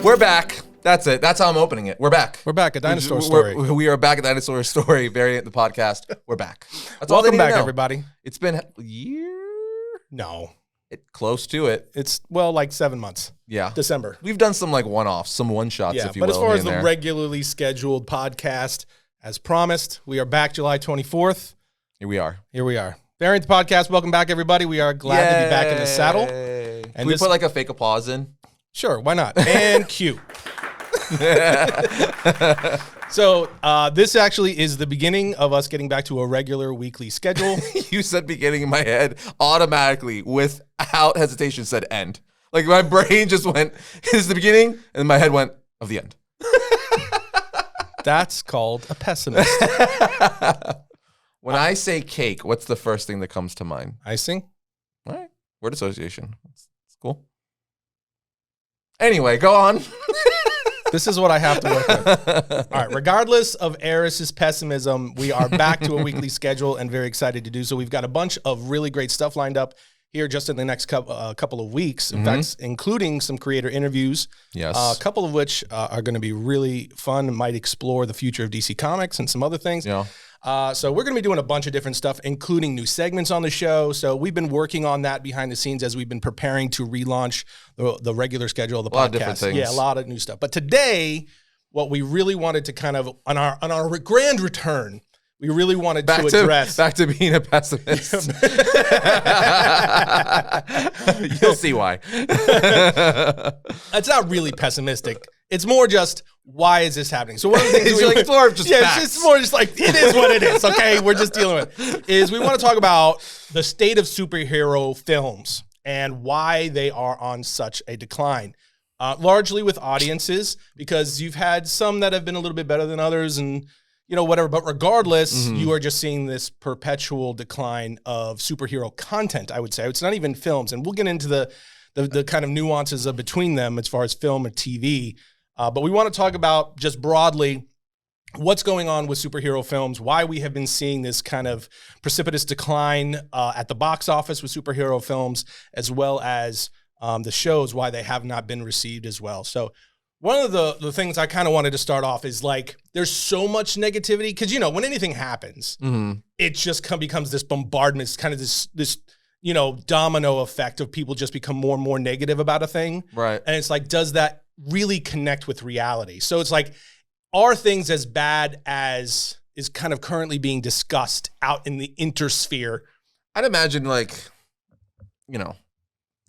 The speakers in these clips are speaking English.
We're back. That's it. That's how I'm opening it. We're back. We're back. A dinosaur story. We are back at Dinosaur Story variant the podcast. We're back. That's all they Welcome need to back, know. everybody. It's been a year? No. Close to it. It's, well, like 7 months. Yeah. December. We've done some like one-offs, some one-shots, if you will. But as far as the regularly scheduled podcast, as promised, we are back July 24th. Here we are. Variant the podcast. Welcome back, everybody. We are glad to be back in the saddle. And can we put like a fake applause in? Sure, why not? And cue. So this actually is the beginning of us getting back to a regular weekly schedule. You said beginning in my head automatically without hesitation said end. Like my brain just went, is the beginning? And my head went, of the end. That's called a pessimist. When I say cake, what's the first thing that comes to mind? Icing? All right. Word association. It's cool. Anyway, go on. This is what I have to work with. All right. Regardless of Arris's pessimism, we are back to a weekly schedule and very excited to do so. We've got a bunch of really great stuff lined up here just in the next couple of weeks. In fact, including some creator interviews. Yes. A couple of which are going to be really fun and might explore the future of DC Comics and some other things. Yeah. So we're going to be doing a bunch of different stuff, including new segments on the show. So we've been working on that behind the scenes as we've been preparing to relaunch the regular schedule of the podcast. A lot of different things. Yeah, a lot of new stuff. But today, what we really wanted to kind of, on our grand return, we really wanted to address. Back to being a pessimist. You'll see why. It's not really pessimistic. It's more just, why is this happening? So one of the things it's more of just facts. It's more just like, it is what it is, okay? We're just dealing with it. Is we want to talk about the state of superhero films and why they are on such a decline. Largely with audiences, because you've had some that have been a little bit better than others and, whatever. But regardless, you are just seeing this perpetual decline of superhero content, I would say. It's not even films. And we'll get into the kind of nuances of between them as far as film and TV. But we want to talk about just broadly what's going on with superhero films, why we have been seeing this kind of precipitous decline at the box office with superhero films, as well as the shows, why they have not been received as well. So one of the things I kind of wanted to start off is like, there's so much negativity because, when anything happens, it just becomes this bombardment, it's kind of this domino effect of people just become more and more negative about a thing. Right. And it's like, does that really connect with reality? So it's like, are things as bad as is kind of currently being discussed out in the intersphere? I'd imagine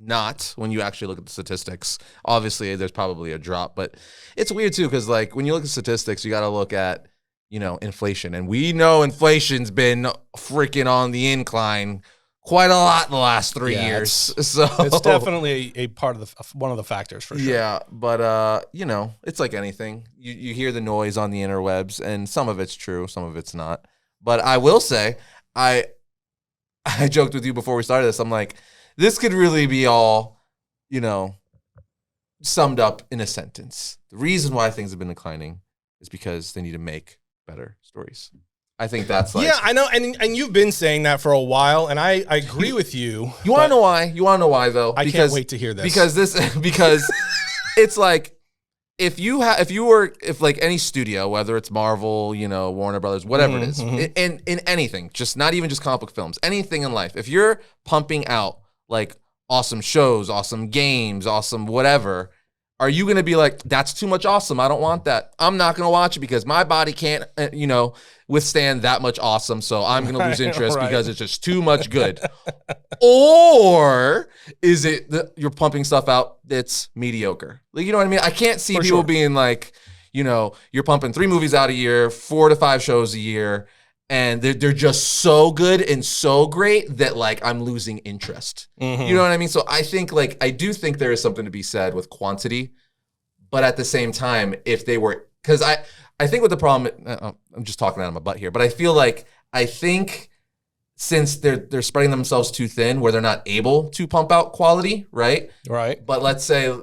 not when you actually look at the statistics. Obviously, there's probably a drop, but it's weird too because like when you look at statistics, you got to look at inflation, and we know inflation's been freaking on the incline quite a lot in the last 3 years. So it's definitely a part of one of the factors for sure. Yeah, but it's like anything. You hear the noise on the interwebs, and some of it's true, some of it's not. But I will say, I joked with you before we started this. I'm like, this could really be all, summed up in a sentence. The reason why things have been declining is because they need to make better stories. I think that's like... Yeah, I know, and you've been saying that for a while, and I agree with you. You want to know why? You want to know why, though? I can't wait to hear this. Because it's like, if like any studio, whether it's Marvel, Warner Brothers, whatever it is, in anything, just not even just comic book films, anything in life, if you're pumping out like awesome shows, awesome games, awesome whatever, are you going to be like, that's too much awesome, I don't want that, I'm not going to watch it because my body can't, withstand that much awesome, so I'm going to lose interest because it's just too much good? Or is it that you're pumping stuff out that's mediocre? Like, you know what I mean? I can't see people being like, you're pumping 3 movies out a year, 4 to 5 shows a year, and they're just so good and so great that like I'm losing interest. You know what I mean? So I think I do think there is something to be said with quantity, but at the same time, if they were, because I think what the problem, I'm just talking out of my butt here, but I think since they're spreading themselves too thin where they're not able to pump out quality, right? Right. But let's say,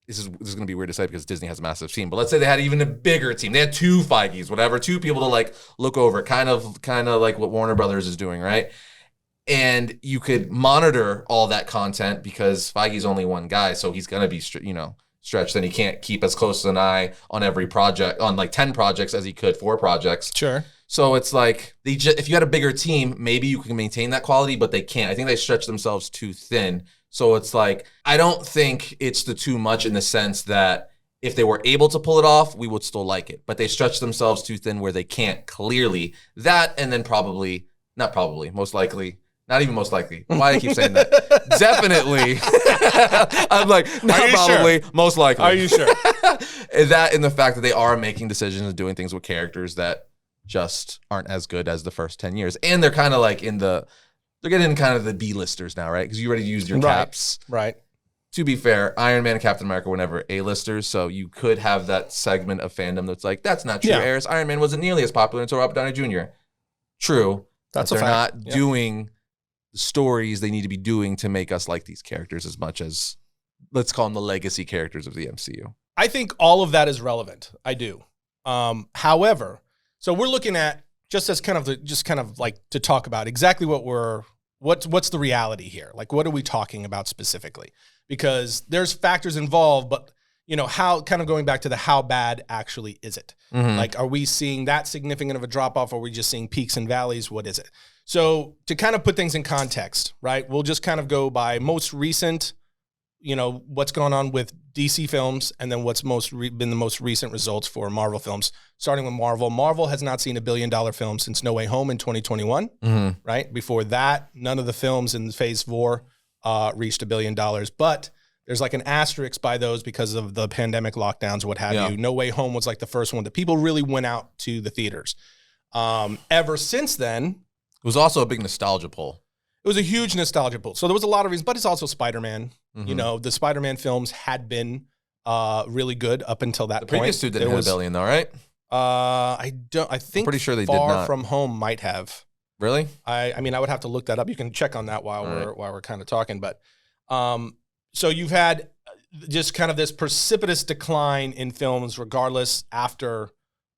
this is going to be weird to say because Disney has a massive team, but let's say they had even a bigger team. They had 2 Feiges, whatever, 2 people to like look over, kind of like what Warner Brothers is doing, right? And you could monitor all that content because Feige's only one guy, so he's going to be, stretched thin. He can't keep as close an eye on every project, on like 10 projects as he could 4 projects. Sure. So it's like if you had a bigger team, maybe you can maintain that quality, but they can't. I think they stretch themselves too thin. So it's like, I don't think it's the too much in the sense that if they were able to pull it off, we would still like it. But they stretch themselves too thin where they can't clearly. That, and then most likely. Not even most likely. Why do I keep saying that? Definitely. I'm like, not probably, sure? Most likely. Are you sure? That and the fact that they are making decisions and doing things with characters that just aren't as good as the first 10 years. And they're kind of like they're getting kind of the B-listers now, right? Because you already used your caps. Right. To be fair, Iron Man and Captain America were never A-listers, so you could have that segment of fandom that's like, that's not true, Arris. Iron Man wasn't nearly as popular until Robert Downey Jr. True. That's but they're not doing the stories they need to be doing to make us like these characters as much as, let's call them the legacy characters of the MCU. I think all of that is relevant. I do. However, so we're looking at just kind of like to talk about exactly what's the reality here? Like, what are we talking about specifically? Because there's factors involved, but how kind of going back to the how bad actually is it? Mm-hmm. Like, are we seeing that significant of a drop off? Or are we just seeing peaks and valleys? What is it? So to kind of put things in context, right? We'll just kind of go by most recent, what's going on with DC films, and then what's been the most recent results for Marvel films. Starting with Marvel. Marvel has not seen $1 billion film since No Way Home in 2021, right? Before that, none of the films in Phase 4 reached $1 billion, but there's like an asterisk by those because of the pandemic lockdowns, what have you. No Way Home was like the first one that people really went out to the theaters. Ever since then, it was also a big nostalgia pull. It was a huge nostalgia pull. So there was a lot of reasons, but it's also Spider-Man. Mm-hmm. The Spider-Man films had been really good up until that point. The previous two didn't hit $1 billion though, right? I think I'm pretty sure they did Far not. From Home might have. Really? I mean, I would have to look that up. You can check on that while we're kind of talking. But so you've had just kind of this precipitous decline in films regardless after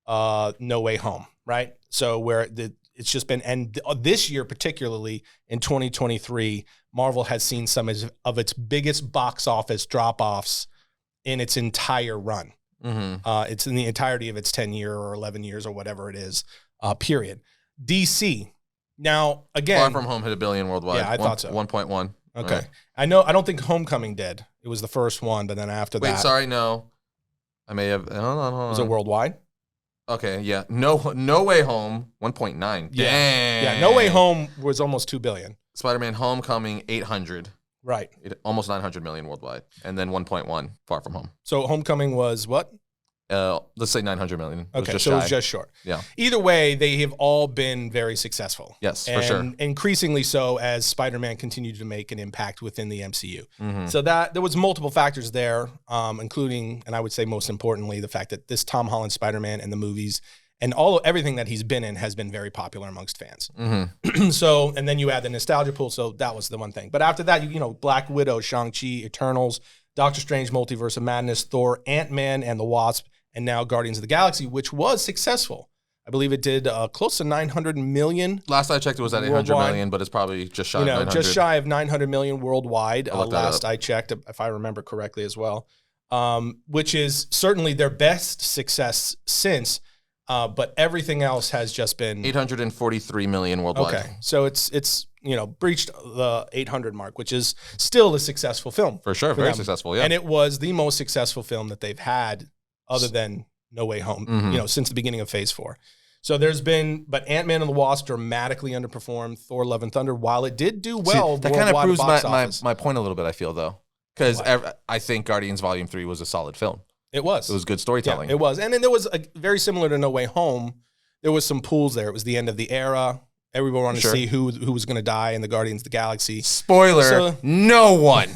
No Way Home, right? So where it's just been, and this year particularly in 2023, Marvel has seen some of its biggest box office drop-offs in its entire run. Mm-hmm. It's in the entirety of its 10 year or 11 years or whatever it is, period. DC. Now, again, Far From Home hit $1 billion worldwide. Yeah, I thought so. 1.1. Okay. Right. I don't think Homecoming did. It was the first one, but then after that. Wait, sorry, no. I may have, hold on. Was it worldwide? Okay, yeah. No Way Home, 1.9. Yeah. Dang. Yeah, No Way Home was almost $2 billion. Spider-Man Homecoming, 800. Right. Almost 900 million worldwide. And then 1.1 Far From Home. So Homecoming was what? Let's say 900 million. Okay, so it was just short. Yeah. Either way, they have all been very successful. Yes, for sure. And increasingly so as Spider-Man continued to make an impact within the MCU. Mm-hmm. So that there was multiple factors there, including, and I would say most importantly, the fact that this Tom Holland Spider-Man and the movies and everything that he's been in has been very popular amongst fans. Mm-hmm. So, and then you add the nostalgia pool, so that was the one thing. But after that, Black Widow, Shang-Chi, Eternals, Doctor Strange, Multiverse of Madness, Thor, Ant-Man and the Wasp, and now Guardians of the Galaxy, which was successful. I believe it did close to 900 million. Last I checked, it was at 800 million, but it's probably just shy of 900. Just shy of 900 million worldwide. Last I checked, if I remember correctly as well, which is certainly their best success since. But everything else has just been 843 million worldwide. Okay, so it's breached the 800 mark, which is still a successful film for sure, very successful. Yeah, and it was the most successful film that they've had other than No Way Home, since the beginning of Phase 4. So but Ant-Man and the Wasp dramatically underperformed Thor: Love and Thunder, while it did do well. That kind of proves my point a little bit, I feel, though. Because I think Guardians Volume 3 was a solid film. It was. It was good storytelling. Yeah, it was. And then there was, very similar to No Way Home, there was some pools there. It was the end of the era. Everyone wanted to see who was going to die in the Guardians of the Galaxy. Spoiler, no one.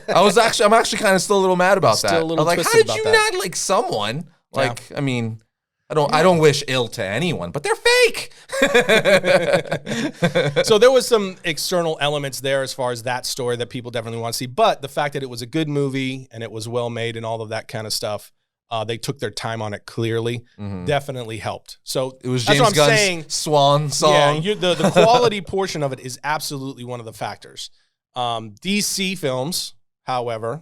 I'm actually kind of still a little mad about that. I was like, how did you not like someone? Like, I mean, I don't wish ill to anyone, but they're fake. So there was some external elements there as far as that story that people definitely want to see. But the fact that it was a good movie and it was well made and all of that kind of stuff, they took their time on it clearly, definitely helped. So it was James Gunn's swan song. Yeah, the quality portion of it is absolutely one of the factors. DC films, however,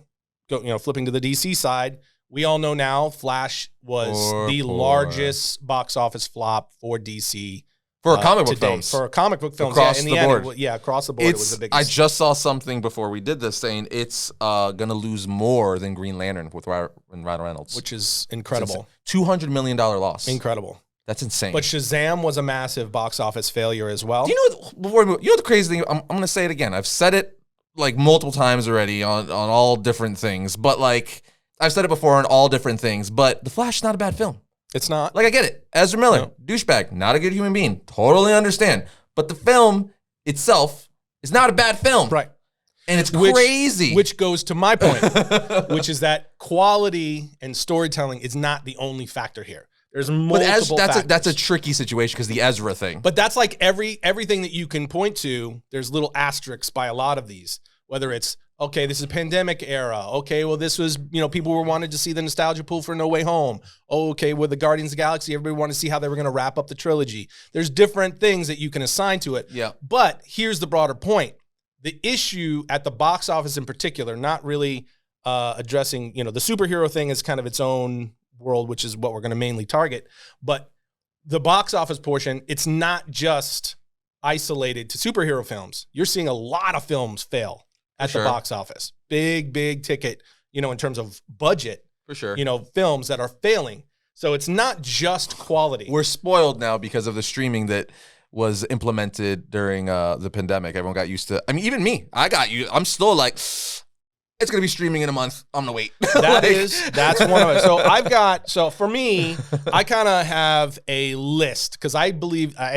flipping to the DC side, we all know now Flash was the largest box office flop for DC. For comic book films. For comic book films. Across in the board. Across the board, it was the biggest. I just saw something before we did this saying it's going to lose more than Green Lantern with Ryan Reynolds. Which is incredible. $200 million loss. Incredible. That's insane. But Shazam was a massive box office failure as well. Do you know, before we move, the crazy thing, I'm going to say it again. I've said it like multiple times already on all different things. But like, I've said it before on all different things. But The Flash is not a bad film. It's not. Like, I get it. Ezra Miller, douchebag, not a good human being. Totally understand. But the film itself is not a bad film. Right. And it's crazy. Which goes to my point, which is that quality and storytelling is not the only factor here. There's multiple factors. That's a tricky situation because the Ezra thing. But that's like everything that you can point to, there's little asterisks by a lot of these. Whether it's, okay, this is a pandemic era. Okay, well, this was, people were wanted to see the nostalgia pool for No Way Home. Oh, okay, with the Guardians of the Galaxy, everybody wanted to see how they were going to wrap up the trilogy. There's different things that you can assign to it. Yeah. But here's the broader point. The issue at the box office in particular, not really addressing, the superhero thing is kind of its own world, which is what we're going to mainly target. But the box office portion, it's not just isolated to superhero films. You're seeing a lot of films fail at the box office. Big ticket, in terms of budget. For sure. Films that are failing. So it's not just quality. We're spoiled now because of the streaming that was implemented during the pandemic. Everyone got used to, even me, I'm still like, it's going to be streaming in a month. I'm going to wait. That's one of it. So for me, I kind of have a list because I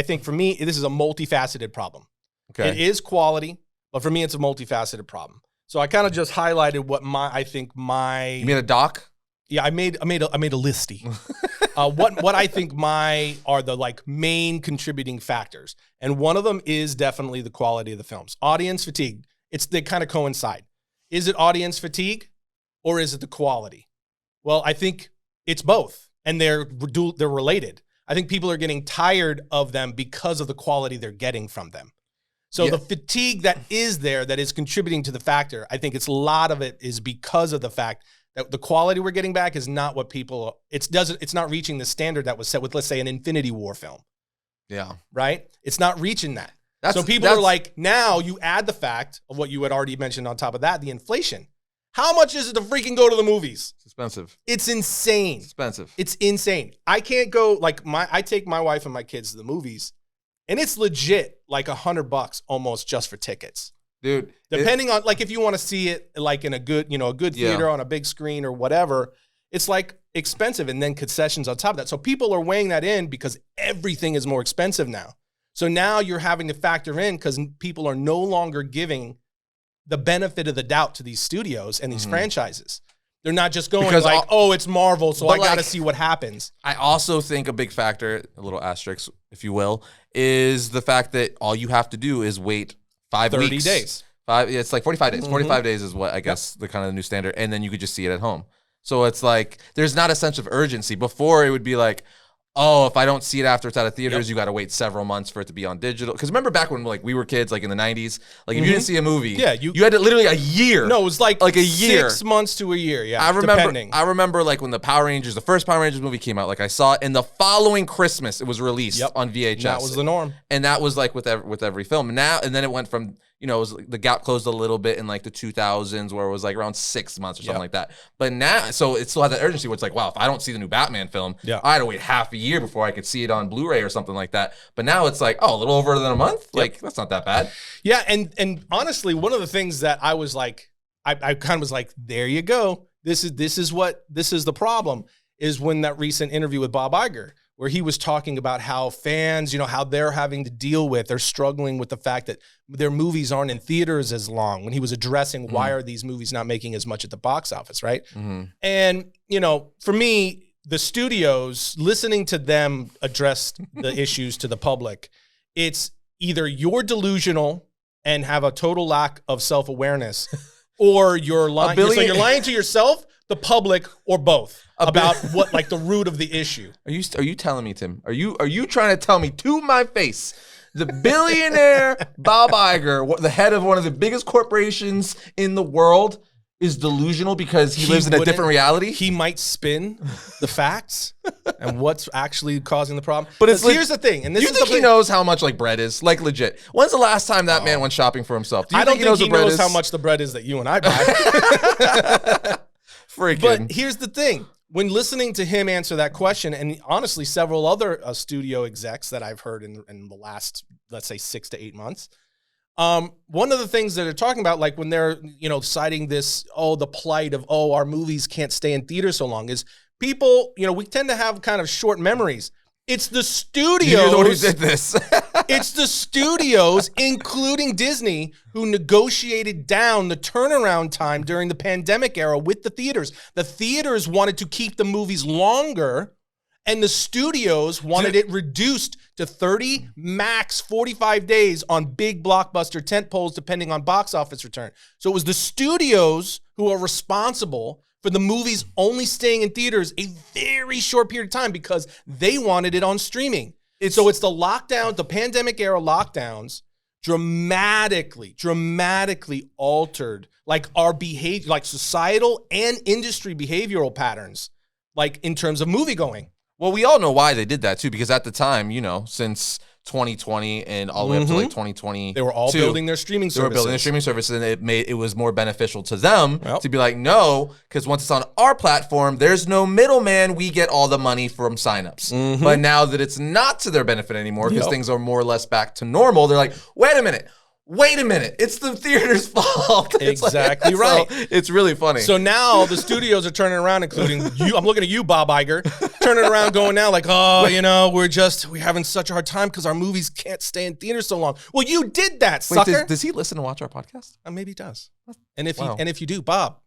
think for me, this is a multifaceted problem. Okay. It is quality, but for me, it's a multifaceted problem. So I kind of just highlighted what You made a doc? Yeah, I made a listy. What I think are the main contributing factors. And one of them is definitely the quality of the films. Audience fatigue. They kind of coincide. Is it audience fatigue or is it the quality? Well, I think it's both, and they're related. I think people are getting tired of them because of the quality they're getting from them. So the fatigue that is there, that is contributing to the factor, I think a lot of it is because of the fact that the quality we're getting back is not what it's not reaching the standard that was set with, let's say, an Infinity War film. Yeah. Right? It's not reaching that. So people are like, now you add the fact of what you had already mentioned on top of that, the inflation. How much is it to freaking go to the movies? It's expensive. It's insane. It's insane. I can't go, I take my wife and my kids to the movies, and it's legit like $100 almost just for tickets. Dude. Depending on, if you want to see it in a good theater on a big screen or whatever, it's expensive, and then concessions on top of that. So people are weighing that in because everything is more expensive now. So now you're having to factor in because people are no longer giving the benefit of the doubt to these studios and these franchises. They're not just going it's Marvel, so I got to see what happens. I also think a big factor, a little asterisk, if you will, is the fact that all you have to do is wait 5 weeks. 30 days. It's 45 days. 45 days is what I guess the kind of new standard, and then you could just see it at home. So it's there's not a sense of urgency. Before it would be if I don't see it after it's out of theaters, you got to wait several months for it to be on digital. Because remember back when we were kids, in the 90s, if you didn't see a movie, you had to literally a year. No, it was like a year. 6 months to a year. Yeah, I remember when the first Power Rangers movie came out. I saw it, and the following Christmas it was released on VHS. And that was the norm. And that was with every film. And then it went from the gap closed a little bit in the 2000s where it was around 6 months or something like that. But now, so it still had that urgency where it's wow, if I don't see the new Batman film, I had to wait half a year before I could see it on Blu-ray or something like that. But now it's a little over than a month. That's not that bad. Yeah, and honestly, one of the things that I was I kind of was there you go. This is the problem, is when that recent interview with Bob Iger, where he was talking about how fans, how they're having to deal with, they're struggling with the fact that their movies aren't in theaters as long, when he was addressing why are these movies not making as much at the box office, right? And, for me, the studios, listening to them address the issues to the public, it's either you're delusional and have a total lack of self-awareness, or you're lying. So you're lying to yourself, the public, or both about what the root of the issue. Are you telling me, Tim? Are you trying to tell me to my face, the billionaire Bob Iger, the head of one of the biggest corporations in the world, is delusional because he lives in a different reality? He might spin the facts and what's actually causing the problem. But here's the thing, and this you think he knows how much like bread is? Like legit. When's the last time that man went shopping for himself? I don't think he knows how much the bread is that you and I buy. Freaking. But here's the thing. When listening to him answer that question, and honestly, several other studio execs that I've heard in the last, let's say, 6 to 8 months, one of the things that they're talking about, like when they're, citing this, the plight of, our movies can't stay in theaters so long, is people, we tend to have kind of short memories. It's the studios. You're the one who did this. It's the studios, including Disney, who negotiated down the turnaround time during the pandemic era with the theaters. The theaters wanted to keep the movies longer, and the studios wanted it reduced to 30, max 45 days on big blockbuster tentpoles, depending on box office return. So it was the studios who are responsible for the movies only staying in theaters a very short period of time because they wanted it on streaming. So it's the lockdown, the pandemic era lockdowns dramatically altered like our behavior, like societal and industry behavioral patterns, like in terms of movie going. Well, we all know why they did that too, because at the time, since 2020 and all the way up to like 2020, they were all building their streaming services. They were building their streaming services, and it was more beneficial to them to be like, no, because once it's on our platform, there's no middleman. We get all the money from signups. But now that it's not to their benefit anymore, because things are more or less back to normal, they're like, wait a minute. It's the theater's fault. Exactly right. So it's really funny. So now the studios are turning around, including you. I'm looking at you, Bob Iger, turning around going now like, we're having such a hard time because our movies can't stay in theaters so long. Well, you did that, sucker. Does he listen and watch our podcast? Maybe he does. And if you do, Bob,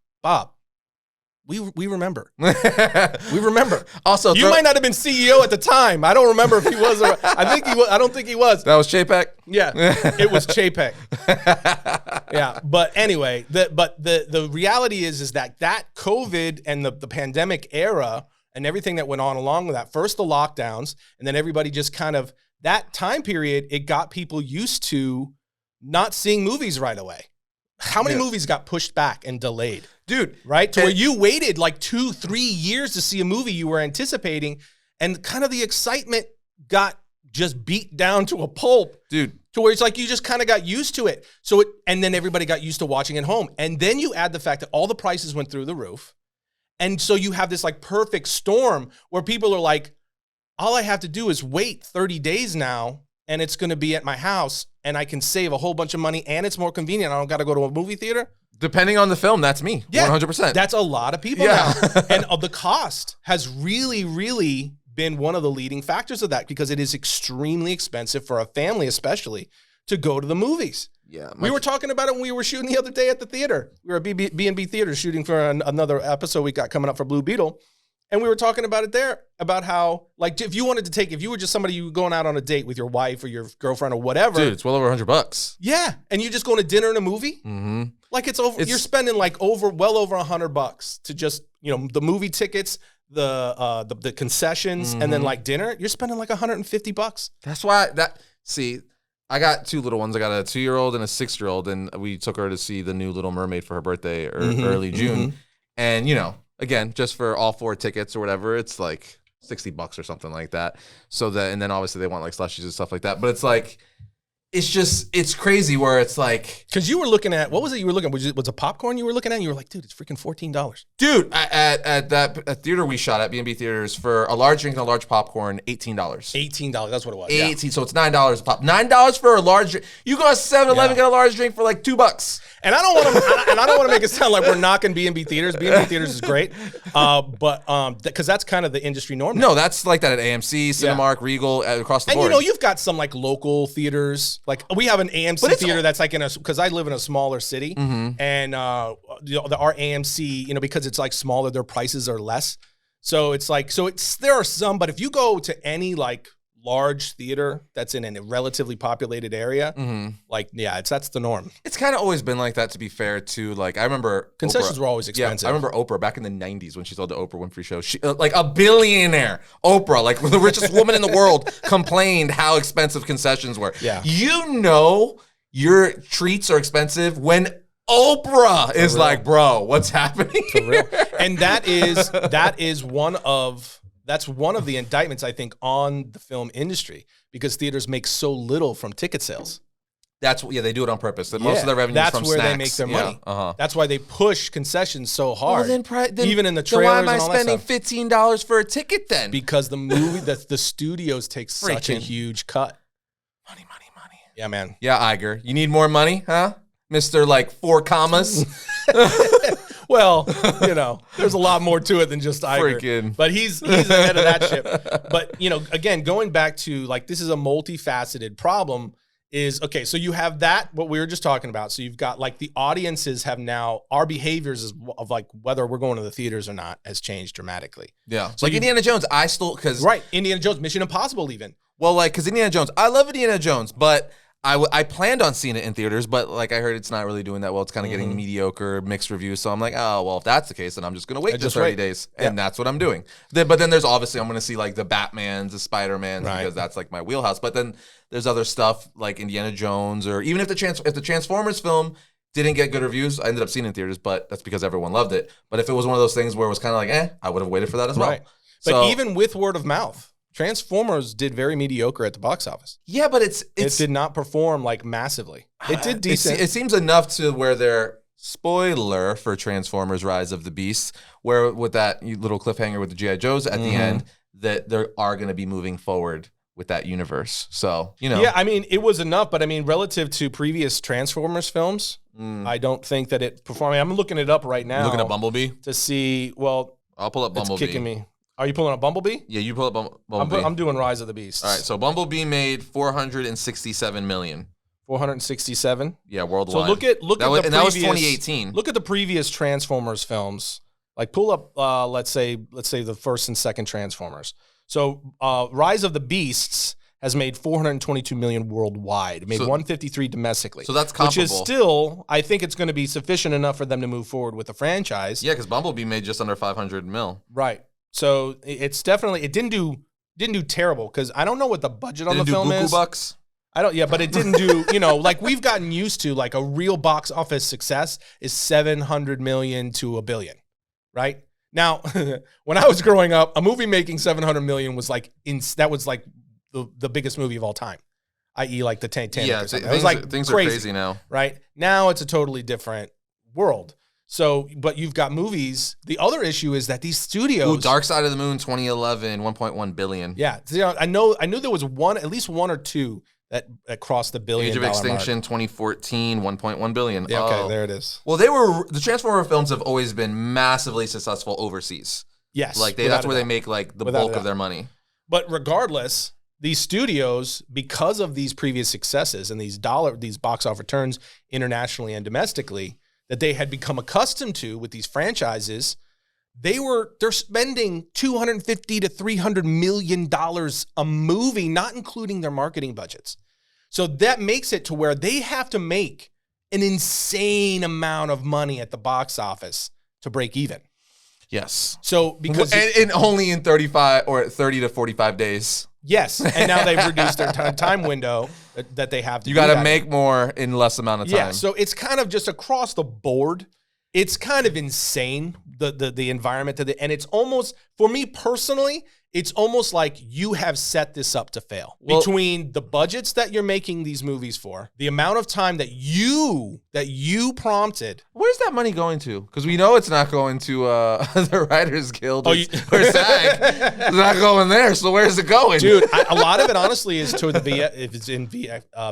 we remember. We remember. Also, you might not have been CEO at the time. I don't remember if he was. I think he was. I don't think he was. That was Chapek? Yeah, it was Chapek. Yeah, but anyway, the reality is that COVID and the pandemic era and everything that went on along with that, first the lockdowns, and then everybody just kind of, that time period, it got people used to not seeing movies right away. How many movies got pushed back and delayed? Dude, right? To where you waited like 2-3 years to see a movie you were anticipating, and kind of the excitement got just beat down to a pulp. Dude. To where it's like you just kind of got used to it. And then everybody got used to watching at home. And then you add the fact that all the prices went through the roof. And so you have this like perfect storm where people are like, all I have to do is wait 30 days now, and it's going to be at my house, and I can save a whole bunch of money, and it's more convenient. I don't got to go to a movie theater. Depending on the film, that's me. Yeah, 100%. That's a lot of people now. And the cost has really, really been one of the leading factors of that, because it is extremely expensive for a family, especially, to go to the movies. Yeah, we were talking about it when we were shooting the other day at the theater. We were at B&B Theater shooting for another episode we got coming up for Blue Beetle. And we were talking about it there, about how, like, if you were just somebody, you were going out on a date with your wife or your girlfriend or whatever. Dude, it's well over $100. Yeah. And you just going to dinner and a movie. Mm-hmm. Like you're spending like well over $100 to just, the movie tickets, the concessions, and then like dinner. You're spending like $150. That's why I got 2 little ones. I got a 2-year-old and a 6-year-old, and we took her to see the new Little Mermaid for her birthday early June. And, again, just for all 4 tickets or whatever, it's like $60 or something like that. And then obviously they want like slushies and stuff like that. But it's like, it's crazy where it's like. Because you were looking at, what was it you were looking at? Was it popcorn you were looking at? And you were like, dude, it's freaking $14. Dude, at that theater we shot at, B&B Theaters, for a large drink and a large popcorn, $18. $18, that's what it was. 18, so it's $9 a pop. $9 for a large drink. You go to 7-Eleven, get a large drink for like $2. And I don't want to make it sound like we're knocking B&B Theaters. B&B Theaters is great, but because that's kind of the industry norm. No, that's like that at AMC, Cinemark, Regal, across the board. And you've got some like local theaters. Like we have an AMC theater that's like because I live in a smaller city, and our AMC, because it's like smaller, their prices are less. So there are some, but if you go to any like large theater that's in a relatively populated area, that's the norm. It's kind of always been like that, to be fair. To like, I remember concessions Oprah. were always expensive. Yeah, I remember Oprah back in the 90s when she told the Oprah Winfrey Show. She like a billionaire, Oprah, like the richest woman in the world, complained how expensive concessions were. Yeah, your treats are expensive when Oprah is like, bro, what's happening here? And that's one of the indictments, I think, on the film industry, because theaters make so little from ticket sales. They do it on purpose. Most of their revenue is from snacks. That's where they make their money. That's why they push concessions so hard. Well, then even in the trailers, why am I spending $15 for a ticket then? Because the movie, the studios take such a huge cut. Money. Yeah, man. Yeah, Iger. You need more money, huh? Mr. like 4 commas. Well, there's a lot more to it than just Iger. But he's ahead of that ship. But, again, going back to like, this is a multifaceted problem. Okay, so you have that, what we were just talking about. So you've got like the audiences have now, our behaviors of like whether we're going to the theaters or not has changed dramatically. Yeah. So like Indiana Jones, Indiana Jones, Mission Impossible even. Well, like, because Indiana Jones, I love Indiana Jones, but I planned on seeing it in theaters, but like I heard it's not really doing that well. It's kind of getting mediocre, mixed reviews. So I'm like, oh, well, if that's the case, then I'm just going to wait just 30 days. And that's what I'm doing. But then there's obviously, I'm going to see like the Batmans, the Spider-Mans, because that's like my wheelhouse. But then there's other stuff like Indiana Jones, or even if the Transformers film didn't get good reviews, I ended up seeing it in theaters, but that's because everyone loved it. But if it was one of those things where it was kind of like, I would have waited for that as well. But even with word of mouth, Transformers did very mediocre at the box office. Yeah, but it did not perform like massively. It did decent. It seems enough to where they're, spoiler for Transformers Rise of the Beasts, where with that little cliffhanger with the G.I. Joes at the end, that they are going to be moving forward with that universe. So, Yeah, I mean, it was enough, but I mean, relative to previous Transformers films, I don't think that it performed. I'm looking it up right now. You're looking at Bumblebee? To see, well, I'll pull up Bumblebee. It's kicking me. Are you pulling up Bumblebee? Yeah, you pull up Bumblebee. I'm doing Rise of the Beasts. All right, so Bumblebee made $467 million. 467? Yeah, worldwide. So look at the previous, and that was 2018. Look at the previous Transformers films. Like pull up, let's say the first and second Transformers. So Rise of the Beasts has made $422 million worldwide. It made $153 domestically. So that's comparable. Which is still, I think it's going to be sufficient enough for them to move forward with the franchise. Yeah, because Bumblebee made just under $500 million. Right. So it's definitely, it didn't do terrible, because I don't know what the budget on the film is. Bucks? But it didn't do, like we've gotten used to, like a real box office success is 700 million to $1 billion, right? Now, when I was growing up, a movie making 700 million was like, that was like the biggest movie of all time, i.e. like the Titanic. Yeah, it was like things crazy, are crazy now. Right? Now it's a totally different world. So, but you've got movies. The other issue is that these studios. Dark Side of the Moon 2011, 1.1 billion. Yeah. I knew there was at least one or two that crossed the $1 billion Age of Extinction mark. 2014, 1.1 billion. Yeah, okay, there it is. Well, the Transformer films have always been massively successful overseas. Yes. Like that's where they make like the bulk of their money. But regardless, these studios, because of these previous successes and these box office returns internationally and domestically, that they had become accustomed to with these franchises, they're spending $250 to $300 million a movie, not including their marketing budgets. So that makes it to where they have to make an insane amount of money at the box office to break even. Yes. So because and only in 35 or 30 to 45 days. Yes, and now they've reduced their time window that they have to. You got to make more in less amount of time. Yeah, so it's kind of just across the board. It's kind of insane, the environment and it's almost, for me personally, it's almost like you have set this up to fail. Between the budgets that you're making these movies for, the amount of time that you prompted. Where's that money going to? Because we know it's not going to the Writers Guild or SAG. It's not going there. So where's it going, dude? A lot of it, honestly, is toward if it's in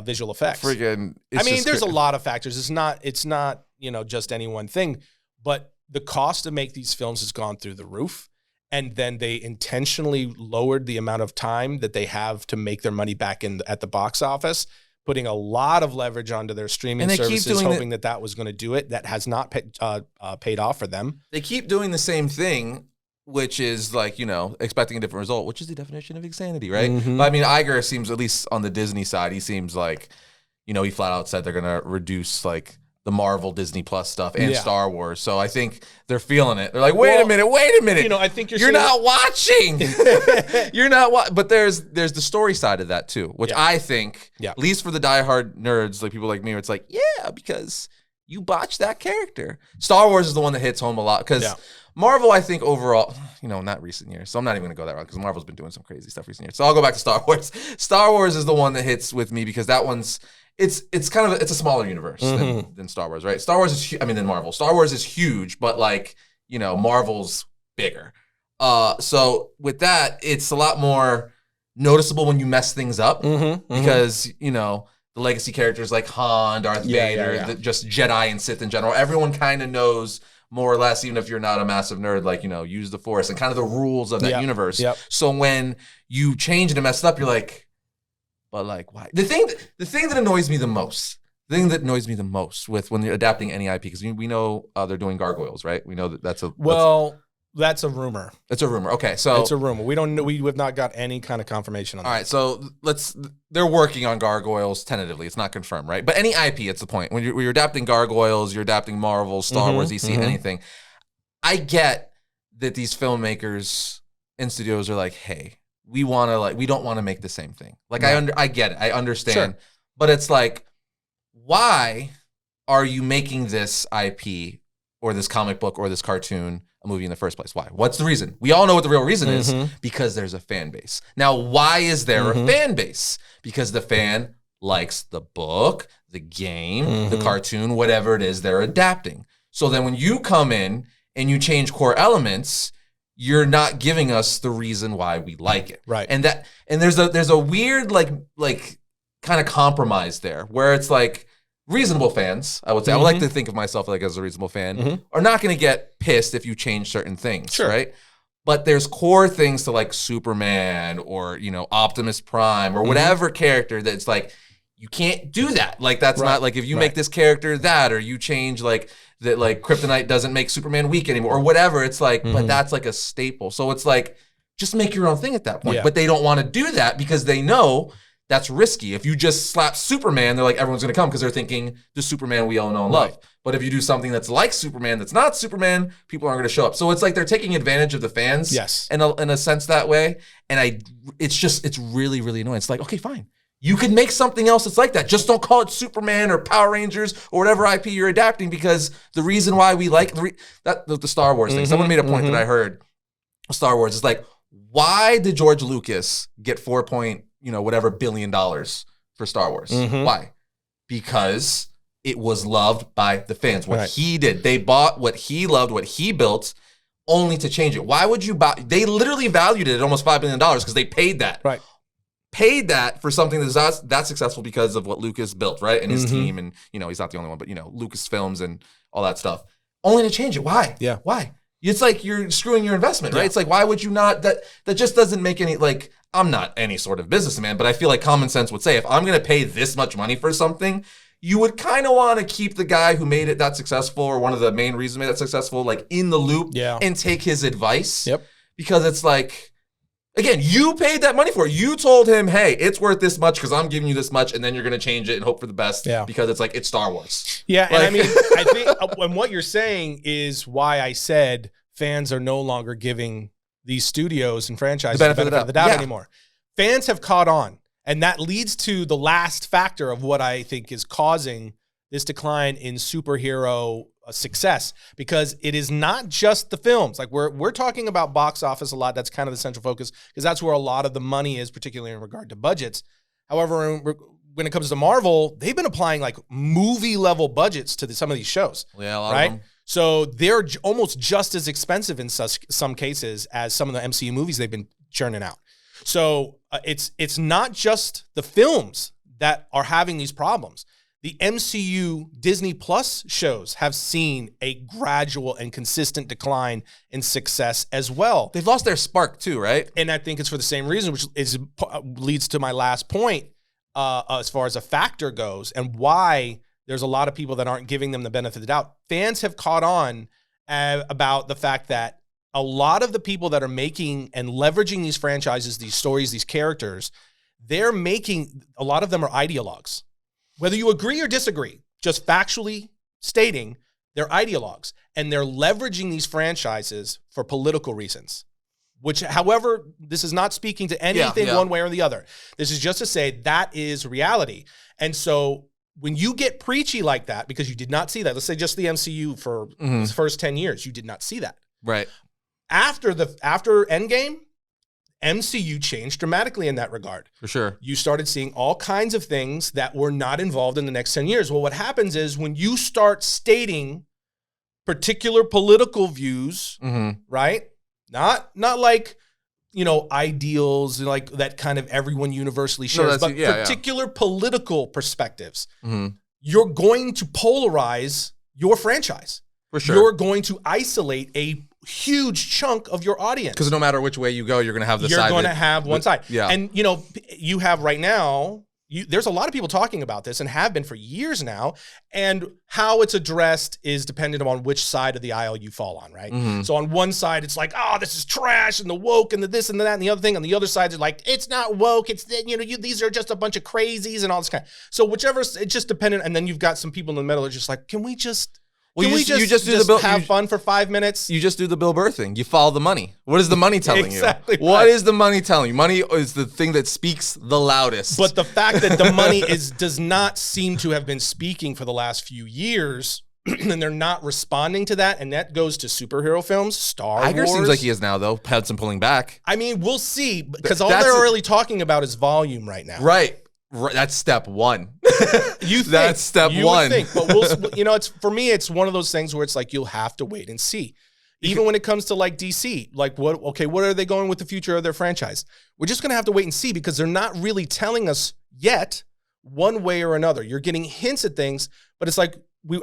visual effects. There's a lot of factors. It's not just any one thing, but the cost to make these films has gone through the roof. And then they intentionally lowered the amount of time that they have to make their money back at the box office, putting a lot of leverage onto their streaming services, hoping that was going to do it. That has not paid off for them. They keep doing the same thing, which is like, expecting a different result, which is the definition of insanity, right? Mm-hmm. But I mean, Iger seems, at least on the Disney side, he seems like, he flat out said they're going to reduce like the Marvel Disney Plus stuff and Star Wars. So I think they're feeling it. They're like, wait a minute. I think you're not watching. You're not but there's the story side of that too, which I think, at least for the diehard nerds, like people like me, it's like, because you botched that character. Star Wars is the one that hits home a lot because Marvel, I think overall, not recent years. So I'm not even going to go that route because Marvel's been doing some crazy stuff recent years. So I'll go back to Star Wars. Star Wars is the one that hits with me because that one's, it's a smaller universe than Star Wars, right? Star Wars is, than Marvel. Star Wars is huge, but Marvel's bigger. So with that, it's a lot more noticeable when you mess things up because, the legacy characters like Han, Darth Vader, just Jedi and Sith in general, everyone kind of knows more or less, even if you're not a massive nerd, use the Force and kind of the rules of that universe. Yep. So when you change it and mess it up, you're like, but why? The thing that annoys me the most, with when you're adapting any IP, because we know they're doing gargoyles, right? We know that's a... That's a rumor. It's a rumor. Okay, so it's a rumor. We don't know. We have not got any kind of confirmation on that. All right, so they're working on gargoyles tentatively. It's not confirmed, right? But any IP, it's the point. When you're adapting gargoyles, you're adapting Marvel, Star Wars, DC, anything. I get that these filmmakers and studios are like, hey, we don't want to make the same thing. I get it. I understand. Sure. But it's like, why are you making this IP or this comic book or this cartoon a movie in the first place? Why? What's the reason? We all know what the real reason is, because there's a fan base. Now, why is there a fan base? Because the fan likes the book, the game, the cartoon, whatever it is they're adapting. So then when you come in and you change core elements, you're not giving us the reason why we like it. Right. And there's a weird like kind of compromise there where it's like, reasonable fans, I would say, I would like to think of myself as a reasonable fan, are not going to get pissed if you change certain things, right? But there's core things to like Superman or, Optimus Prime or whatever character that's like, you can't do that. Like, that's not like if you make this character that, or you change that, Kryptonite doesn't make Superman weak anymore or whatever. It's like, but that's like a staple. So it's like, just make your own thing at that point. Yeah. But they don't want to do that because they know that's risky. If you just slap Superman, they're like, everyone's going to come because they're thinking the Superman we all know and love. But if you do something that's like Superman, that's not Superman, people aren't going to show up. So it's like they're taking advantage of the fans in a sense that way. And it's really, really annoying. It's like, okay, fine. You can make something else that's like that. Just don't call it Superman or Power Rangers or whatever IP you're adapting, because the reason why we like the Star Wars thing. Someone made a point that I heard. Star Wars is like, why did George Lucas get whatever $1 billion for Star Wars? Why? Because it was loved by the fans. What he did, they bought what he loved, what he built, only to change it. Why would you buy? They literally valued it at almost $5 billion because they paid that. Right. Paid that for something that's successful because of what Lucas built, right? And his team, and he's not the only one, but Lucasfilms and all that stuff. Only to change it. Why? Yeah. Why? It's like you're screwing your investment, right? It's like, why would you not? That just doesn't make any, I'm not any sort of businessman, but I feel like common sense would say, if I'm going to pay this much money for something, you would kind of want to keep the guy who made it that successful, or one of the main reasons made that successful, in the loop and take his advice. Yep. Because it's like, again, you paid that money for it. You told him, hey, it's worth this much because I'm giving you this much, and then you're going to change it and hope for the best because it's Star Wars. Yeah, and I mean, I think and what you're saying is why I said fans are no longer giving these studios and franchises the benefit of the doubt anymore. Fans have caught on, and that leads to the last factor of what I think is causing this decline in superhero success, because it is not just the films. We're talking about box office a lot. That's kind of the central focus because that's where a lot of the money is, particularly in regard to budgets. However, when it comes to Marvel, they've been applying movie level budgets to some of these shows. Yeah, a lot of them. So they're almost just as expensive in some cases as some of the MCU movies they've been churning out. So it's not just the films that are having these problems. The MCU Disney Plus shows have seen a gradual and consistent decline in success as well. They've lost their spark too, right? And I think it's for the same reason, which leads to my last point as far as a factor goes, and why there's a lot of people that aren't giving them the benefit of the doubt. Fans have caught on about the fact that a lot of the people that are making and leveraging these franchises, these stories, these characters, a lot of them are ideologues. Whether you agree or disagree, just factually stating, they're ideologues. And they're leveraging these franchises for political reasons. Which, however, this is not speaking to anything one way or the other. This is just to say that is reality. And so when you get preachy like that, because you did not see that, let's say just the MCU for its first 10 years, you did not see that. Right. After Endgame, MCU changed dramatically in that regard. For sure. You started seeing all kinds of things that were not involved in the next 10 years. Well, what happens is when you start stating particular political views, right? Not like, ideals like that kind of everyone universally shares, but particular political perspectives, you're going to polarize your franchise. For sure. You're going to isolate a huge chunk of your audience. Because no matter which way you go, you're going to have the side. You're going to have one side. Yeah. And, you have right now, there's a lot of people talking about this and have been for years now. And how it's addressed is dependent on which side of the aisle you fall on, right? So on one side, it's like, oh, this is trash and the woke and the this and the that and the other thing. On the other side, it's like, it's not woke. It's, these are just a bunch of crazies and all this kind. So whichever, it's just dependent. And then you've got some people in the middle that are just like, can we just... Well, you just have fun for 5 minutes? You just do the Bill Burr thing. You follow the money. What is the money telling exactly you? What is the money telling you? Money is the thing that speaks the loudest. But the fact that the money does not seem to have been speaking for the last few years, and they're not responding to that, and that goes to superhero films, Star Wars. Iger seems like he is now, though. Had some pulling back. I mean, we'll see, because all they're really talking about is volume right now. Right. That's step one. That's step one. But it's for me, it's one of those things where it's like you'll have to wait and see. Even when it comes to like DC, like what are they going with the future of their franchise? We're just gonna have to wait and see because they're not really telling us yet one way or another. You're getting hints at things, but it's like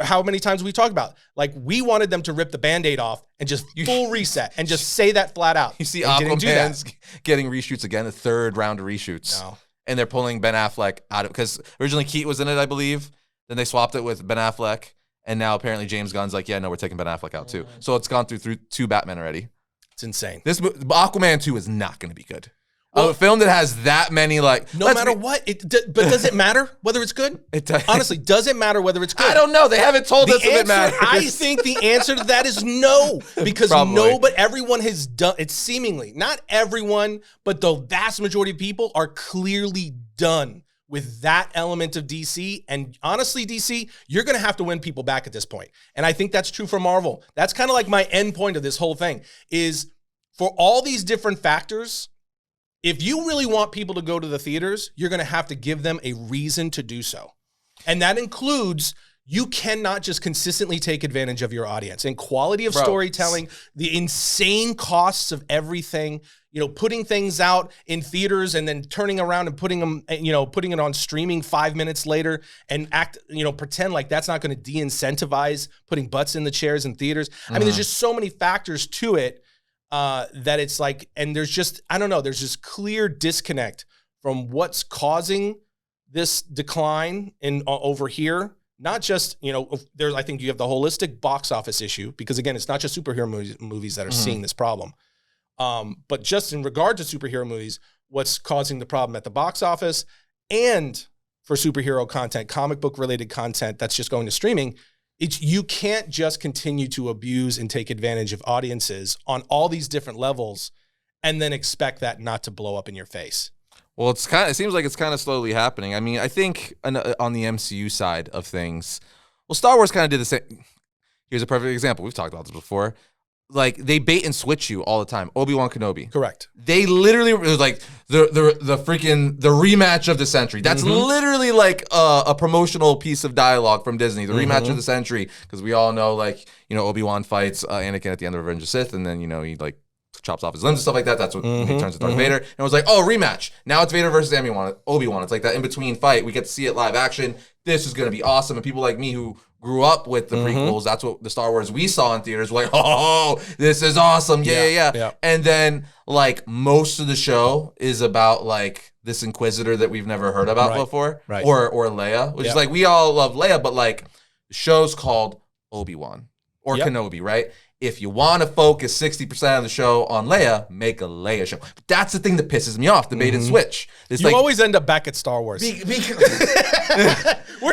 how many times we talk about like we wanted them to rip the Band-Aid off and just full reset and just say that flat out. You see Aquaman's getting reshoots again, the third round of reshoots. No. And they're pulling Ben Affleck out of, because originally Keat was in it, I believe. Then they swapped it with Ben Affleck. And now apparently James Gunn's like, yeah, no, we're taking Ben Affleck out too. So it's gone through 2 Batman already. It's insane. This Aquaman 2 is not going to be good. Well, a film that has that many no matter what, but does it matter whether it's good? Honestly, does it matter whether it's good? I don't know. They haven't told us if it matters. I think the answer to that is no, because but everyone has done it. Seemingly, not everyone, but the vast majority of people are clearly done with that element of DC. And honestly, DC, you're going to have to win people back at this point. And I think that's true for Marvel. That's kind of like my end point of this whole thing is for all these different factors. If you really want people to go to the theaters, you're going to have to give them a reason to do so. And that includes you cannot just consistently take advantage of your audience and quality of storytelling, the insane costs of everything, putting things out in theaters and then turning around and putting it on streaming 5 minutes later and pretend like that's not going to de-incentivize putting butts in the chairs in theaters. I mean, there's just so many factors to it. That it's like, and there's just, I don't know, there's this clear disconnect from what's causing this decline over here. Not just, I think you have the holistic box office issue, because again, it's not just superhero movies that are seeing this problem. But just in regard to superhero movies, what's causing the problem at the box office and for superhero content, comic book related content that's just going to streaming, you can't just continue to abuse and take advantage of audiences on all these different levels and then expect that not to blow up in your face. Well, it seems like it's kind of slowly happening. I mean, I think on the MCU side of things, Star Wars kind of did the same. Here's a perfect example. We've talked about this before. Like, they bait and switch you all the time. Obi-Wan Kenobi. Correct. They literally, it was like the rematch of the century. That's literally like a promotional piece of dialogue from Disney. The rematch of the century. Because we all know, Obi-Wan fights Anakin at the end of Revenge of the Sith, and then, he chops off his limbs and stuff like that. That's what he turns to Darth Vader. And it was like, oh, rematch. Now it's Vader versus Obi-Wan. It's like that in-between fight. We get to see it live action. This is going to be awesome. And people like me who grew up with the prequels, that's what the Star Wars we saw in theaters were like, oh, this is awesome. Yeah. And then, most of the show is about, this Inquisitor that we've never heard about before. Right. Or Leia, which is we all love Leia, but, the show's called Obi-Wan or Kenobi, right? If you want to focus 60% of the show on Leia, make a Leia show. But that's the thing that pisses me off, the bait and switch. It's you always end up back at Star Wars. We're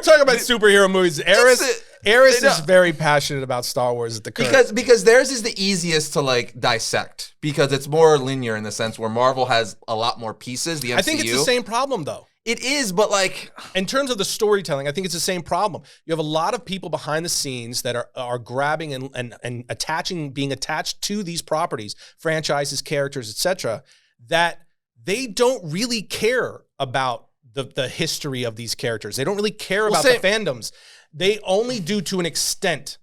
talking about superhero movies. Arris is very passionate about Star Wars at the current. Because theirs is the easiest to dissect because it's more linear in the sense where Marvel has a lot more pieces. The MCU. I think it's the same problem though. It is, but like in terms of the storytelling, I think it's the same problem. You have a lot of people behind the scenes that are grabbing and attaching, being attached to these properties, franchises, characters, etc., that they don't really care about the history of these characters. They don't really care about the fandoms. They only do to an extent.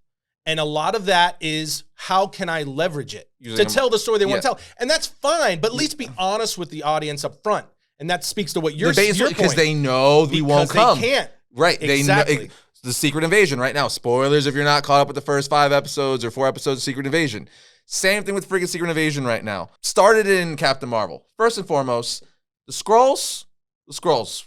And a lot of that is, how can I leverage it to tell the story they want to tell? And that's fine, but at least be honest with the audience up front. And that speaks to what you're saying. Because they know we won't come. They can't. Right. Exactly. They know the Secret Invasion right now. Spoilers if you're not caught up with the first 5 episodes or 4 episodes of Secret Invasion. Same thing with freaking Secret Invasion right now. Started in Captain Marvel. First and foremost, the Skrulls,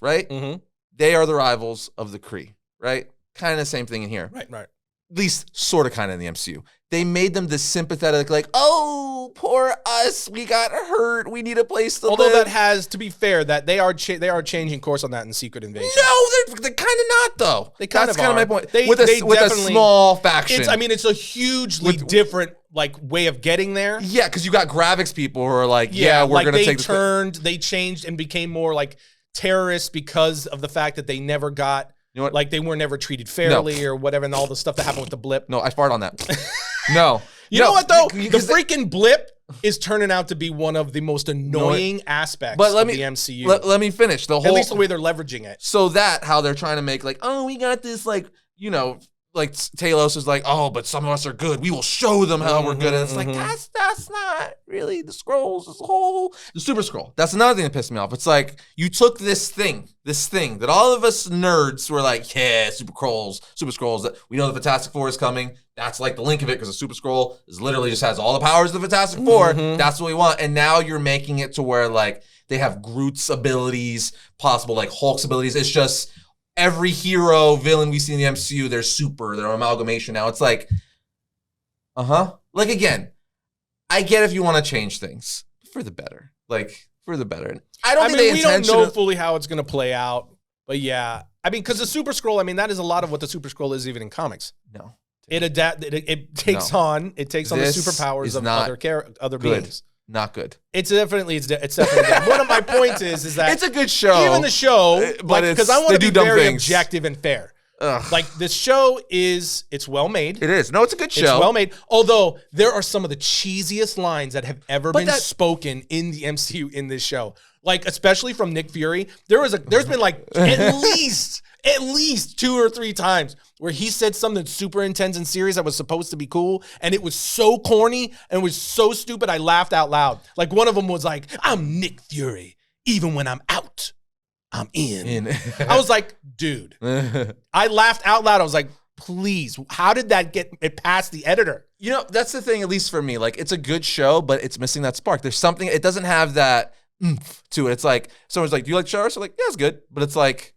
right? Mm-hmm. They are the rivals of the Kree, right? Kind of the same thing in here. Right. At least sort of kind of in the MCU. They made them this sympathetic, like, oh, poor us, we got hurt, we need a place to live. Although that has, to be fair, that they are changing course on that in Secret Invasion. No, they're kind of not, though. That's kind of my point. With a small faction. It's a hugely different way of getting there. Yeah, because you got graphics people who are like, we're going to take this. They changed and became more like terrorists because of the fact that they never got, like they were never treated fairly or whatever, and all the stuff that happened with the blip. No, I fart on that. No. You know what, though? The freaking blip is turning out to be one of the most annoying aspects of the MCU. Let me finish. At least the way they're leveraging it. So how they're trying to make like, oh, we got this like, like Talos is like, oh, but some of us are good. We will show them how we're good. And it's like, that's not really the Skrulls as a whole. The Super Skrull. That's another thing that pissed me off. It's like, you took this thing that all of us nerds were like, yeah, Super Skrulls, that we know the Fantastic Four is coming. That's like the link of it, because the Super Skrull is literally just has all the powers of the Fantastic Four. That's what we want. And now you're making it to where like they have Groot's abilities, possible like Hulk's abilities. It's just every hero, villain we see in the MCU, they're amalgamation now. It's like, like again, I get if you want to change things for the better, I mean, we don't know fully how it's going to play out, but yeah, I mean, because the Super Skrull, I mean, that is a lot of what the Super Skrull is even in comics. No, it takes on the superpowers of other beings. Not good. It's definitely good. One of my points is that it's a good show. Even the show, but because I want to be very objective and fair. Ugh. Like this show it's well made. It is. No, it's a good show. It's well made. Although there are some of the cheesiest lines that have ever been spoken in the MCU in this show. Like especially from Nick Fury. There's been like at least 2 or 3 times where he said something super intense and serious that was supposed to be cool, and it was so corny and was so stupid I laughed out loud. Like one of them was like, "I'm Nick Fury. Even when I'm out, I'm in." I was like, dude. I laughed out loud. I was like, please, how did that get it past the editor? That's the thing, at least for me. Like, it's a good show, but it's missing that spark. There's something, it doesn't have that to it. It's like, someone's like, do you like Char? So like, yeah, it's good. But it's like,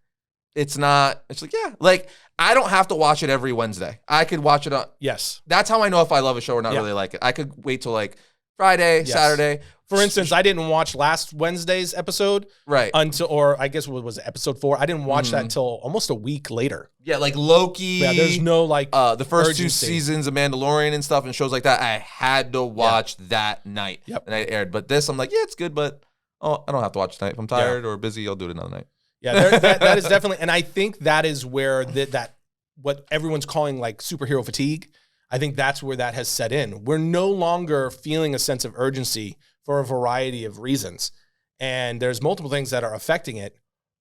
it's like, yeah. Like, I don't have to watch it every Wednesday. I could watch it on. Yes. That's how I know if I love a show or not really like it. I could wait till like Friday, Saturday. For instance, I didn't watch last Wednesday's episode. Right. Or I guess what was it, episode 4? I didn't watch that until almost a week later. Yeah, like Loki. Yeah, there's no like the first urgency. 2 seasons of Mandalorian and stuff and shows like that, I had to watch that night. Yep. And it aired. But this, I'm like, yeah, it's good, but I don't have to watch tonight. If I'm tired or busy, I'll do it another night. Yeah, that is definitely, and I think that is where that what everyone's calling like superhero fatigue. I think that's where that has set in. We're no longer feeling a sense of urgency for a variety of reasons, and there's multiple things that are affecting it.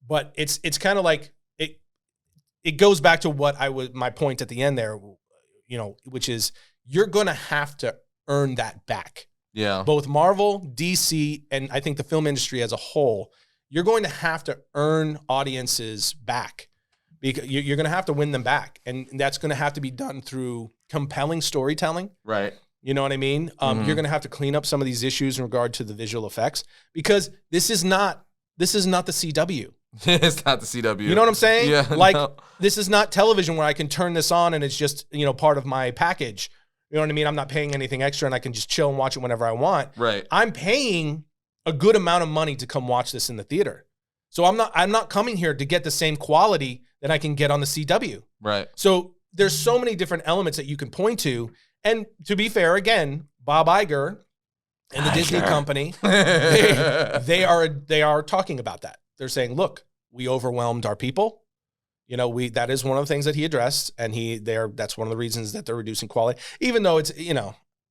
But it's kind of like it goes back to what my point at the end there, which is you're going to have to earn that back. Yeah. Both Marvel, DC, and I think the film industry as a whole, you're going to have to earn audiences back. Because you're going to have to win them back. And that's going to have to be done through compelling storytelling. Right. You know what I mean? You're going to have to clean up some of these issues in regard to the visual effects, because this is not the CW. It's not the CW. You know what I'm saying? Yeah. Like, this is not television where I can turn this on and it's just, part of my package. You know what I mean? I'm not paying anything extra and I can just chill and watch it whenever I want. Right. I'm paying a good amount of money to come watch this in the theater. So I'm not coming here to get the same quality that I can get on the CW. Right. So there's so many different elements that you can point to. And to be fair, again, Bob Iger and the Disney company, they are talking about that. They're saying, look, we overwhelmed our people. That is one of the things that he addressed, and that's one of the reasons that they're reducing quality. Even though it's,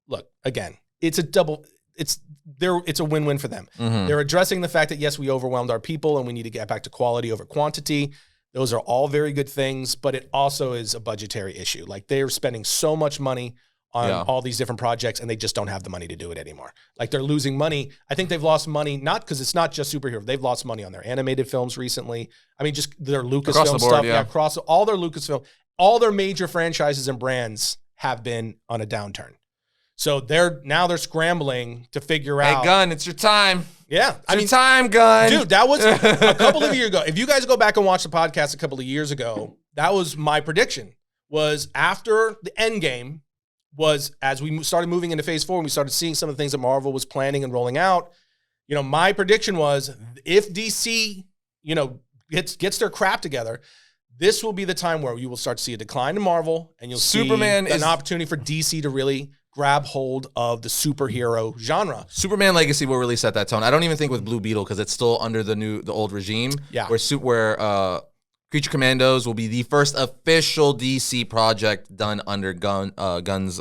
look, again, it's a win-win for them. Mm-hmm. They're addressing the fact that yes, we overwhelmed our people and we need to get back to quality over quantity. Those are all very good things, but it also is a budgetary issue. Like they're spending so much money on all these different projects and they just don't have the money to do it anymore. Like they're losing money. I think they've lost money, not because it's not just superhero. They've lost money on their animated films recently. I mean, just their Lucasfilm stuff. Yeah, across all their Lucasfilm, all their major franchises and brands have been on a downturn. So they're scrambling to figure out. Hey, Gunn, it's your time. Yeah. It's your time, Gunn. Dude, that was a couple of years ago. If you guys go back and watch the podcast a couple of years ago, that was my prediction. Was after the end game, was as we started moving into phase 4 and we started seeing some of the things that Marvel was planning and rolling out, my prediction was if DC, gets their crap together, this will be the time where you will start to see a decline in Marvel and you'll see an opportunity for DC to really grab hold of the superhero genre. Superman Legacy will really set that tone. I don't even think with Blue Beetle because it's still under the old regime. Yeah. Where Creature Commandos will be the first official DC project done under Gunn's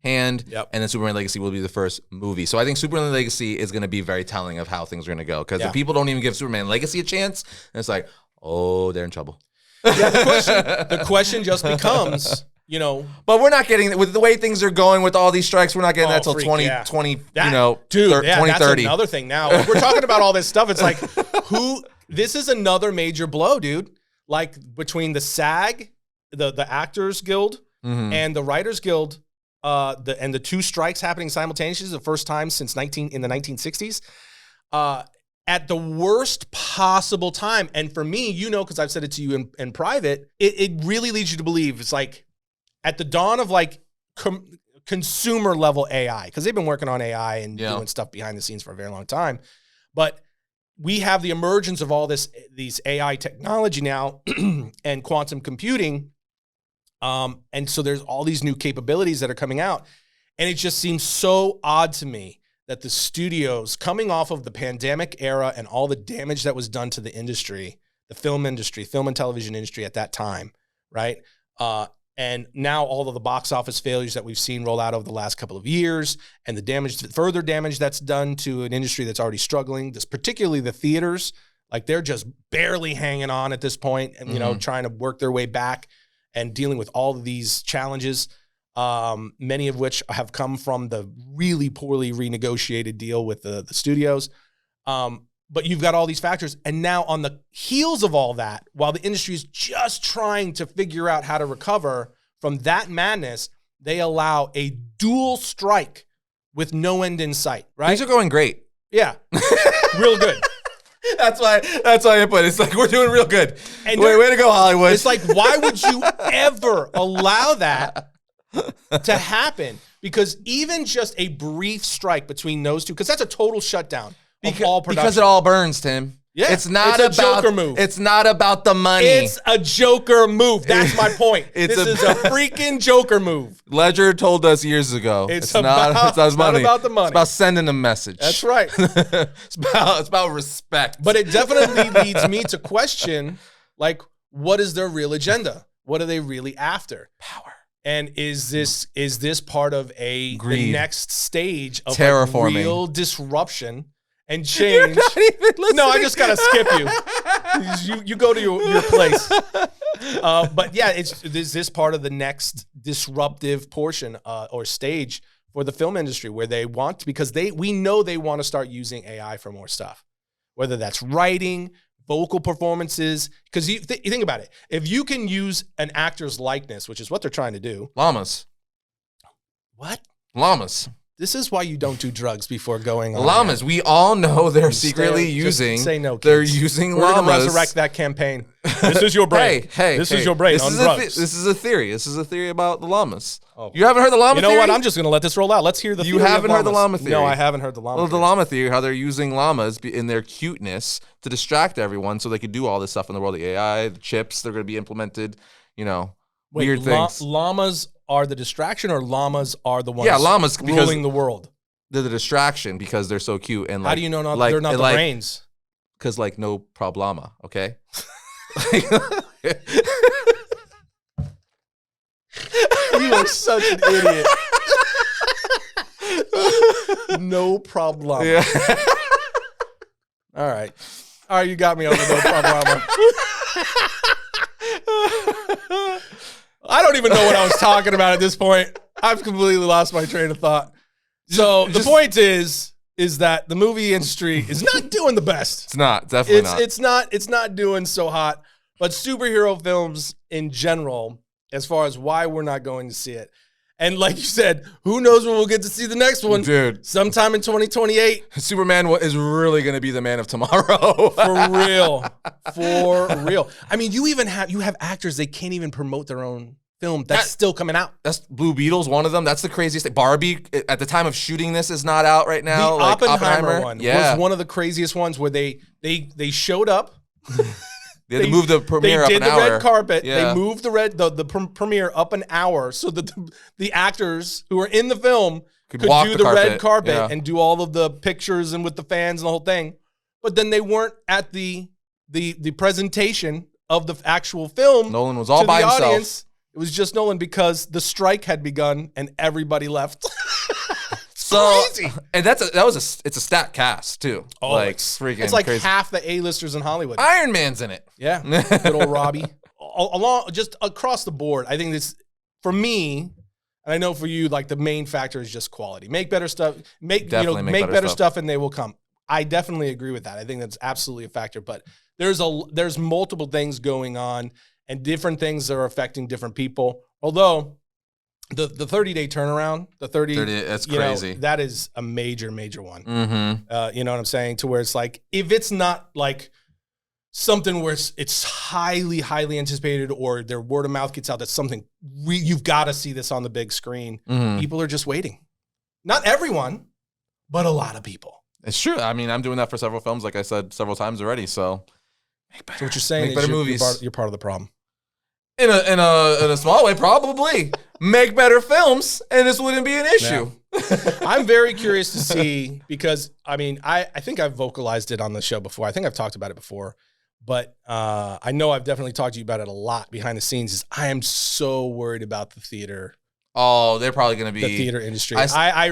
hand. Yep. And then Superman Legacy will be the first movie. So I think Superman Legacy is going to be very telling of how things are going to go because if people don't even give Superman Legacy a chance, and it's like, oh, they're in trouble. Yeah, the question just becomes, But we're not getting, with the way things are going with all these strikes, we're not getting that till 2020, 2030. That's another thing now. Like, we're talking about all this stuff. It's like, this is another major blow, dude. Like between the SAG, the Actors Guild, and the Writers Guild, and the two strikes happening simultaneously, the first time since in the 1960s, at the worst possible time. And for me, because I've said it to you in private, it really leads you to believe it's like at the dawn of like consumer level AI, because they've been working on AI and doing stuff behind the scenes for a very long time. But we have the emergence of all these AI technology now and quantum computing. And so there's all these new capabilities that are coming out. And it just seems so odd to me that the studios coming off of the pandemic era and all the damage that was done to the industry, the film industry, film and television industry at that time, right? And now all of the box office failures that we've seen roll out over the last couple of years and the further damage that's done to an industry that's already struggling, particularly the theaters, like they're just barely hanging on at this point and, trying to work their way back and dealing with all of these challenges, many of which have come from the really poorly renegotiated deal with the studios. But you've got all these factors. And now on the heels of all that, while the industry is just trying to figure out how to recover from that madness, they allow a dual strike with no end in sight, right? Things are going great. Yeah. Real good. That's why I put it. It's like, we're doing real good. And way to go, Hollywood. It's like, why would you ever allow that to happen? Because even just a brief strike between those two, because that's a total shutdown. Because it all burns, Tim. Yeah, it's a Joker move. It's not about the money. It's a Joker move. That's my point. This is a freaking Joker move. Ledger told us years ago. It's not about the money. It's about sending a message. That's right. It's about respect. But it definitely leads me to question, like, what is their real agenda? What are they really after? Power. And is this part of the next stage of terraforming, real disruption and change? No, I just gotta skip you. You go to your place. But yeah, is this part of the next disruptive portion or stage for the film industry where they want to, because we know they want to start using AI for more stuff, whether that's writing, vocal performances. Because you think about it, if you can use an actor's likeness, which is what they're trying to do. Llamas. What? Llamas. This is why you don't do drugs before going on. Llamas. We all know they're secretly using. Say no, kids. They're using llamas. We're going to resurrect that campaign. This is your brain. This is your brain on drugs. This is a theory. This is a theory about the llamas. Oh. You haven't heard the llama theory? You know what? I'm just going to let this roll out. Let's hear the theory. You haven't heard the llama theory? No, I haven't heard the llama theory. The llama theory, how they're using llamas in their cuteness to distract everyone so they could do all this stuff in the world. The AI, the chips, they're going to be implemented, weird things. Llamas are the distraction, or llamas are the ones llamas ruling the world? They're the distraction because they're so cute. And how do you know they're not the brains? because like no problema, okay? You are such an idiot. No problem. Yeah. All right, you got me on the no problem. I don't even know what I was talking about at this point. I've completely lost my train of thought. So the point is that the movie industry is not doing the best. It's not, definitely not. It's not doing so hot. But superhero films in general, as far as why we're not going to see it. And like you said, who knows when we'll get to see the next one? Dude. Sometime in 2028. Superman is really going to be the man of tomorrow. For real. For real. I mean, you have actors, they can't even promote their own film. That's still coming out. That's Blue Beetle's one of them. That's the craziest thing. Barbie, at the time of shooting this, is not out right now. The Oppenheimer one was one of the craziest ones where they showed up. They had to move the premiere up an hour. They did the red carpet. Yeah. They moved the premiere up an hour so that the actors who were in the film could do the red carpet and do all of the pictures and with the fans and the whole thing. But then they weren't at the presentation of the actual film. Nolan was all by himself. Audience. It was just Nolan because the strike had begun and everybody left. So, crazy. And it's a stacked cast too. Oh, like it's freaking It's like crazy. half the A-listers in Hollywood. Iron Man's in it. Yeah, good old Robbie. Just across the board, I think this, for me, and I know for you, like the main factor is just quality. Make better stuff. Make better stuff, and they will come. I definitely agree with that. I think that's absolutely a factor. But there's multiple things going on, and different things that are affecting different people. Although the 30-day turnaround, that's crazy. That is a major one. Mm-hmm. You know what I'm saying? To where it's like, if it's not like something where it's highly anticipated, or their word of mouth gets out that something you've got to see this on the big screen. Mm-hmm. People are just waiting. Not everyone, but a lot of people. It's true. I mean, I'm doing that for several films, like I said several times already. So, so what you're saying is movies. You're part of the problem. In a small way, probably make better films, and this wouldn't be an issue. Yeah. I'm very curious to see, because I mean, I think I've vocalized it on the show before. I think I've talked about it before, but I know I've definitely talked to you about it a lot behind the scenes. Is I am so worried about the theater. Oh, they're probably going to be the theater industry. I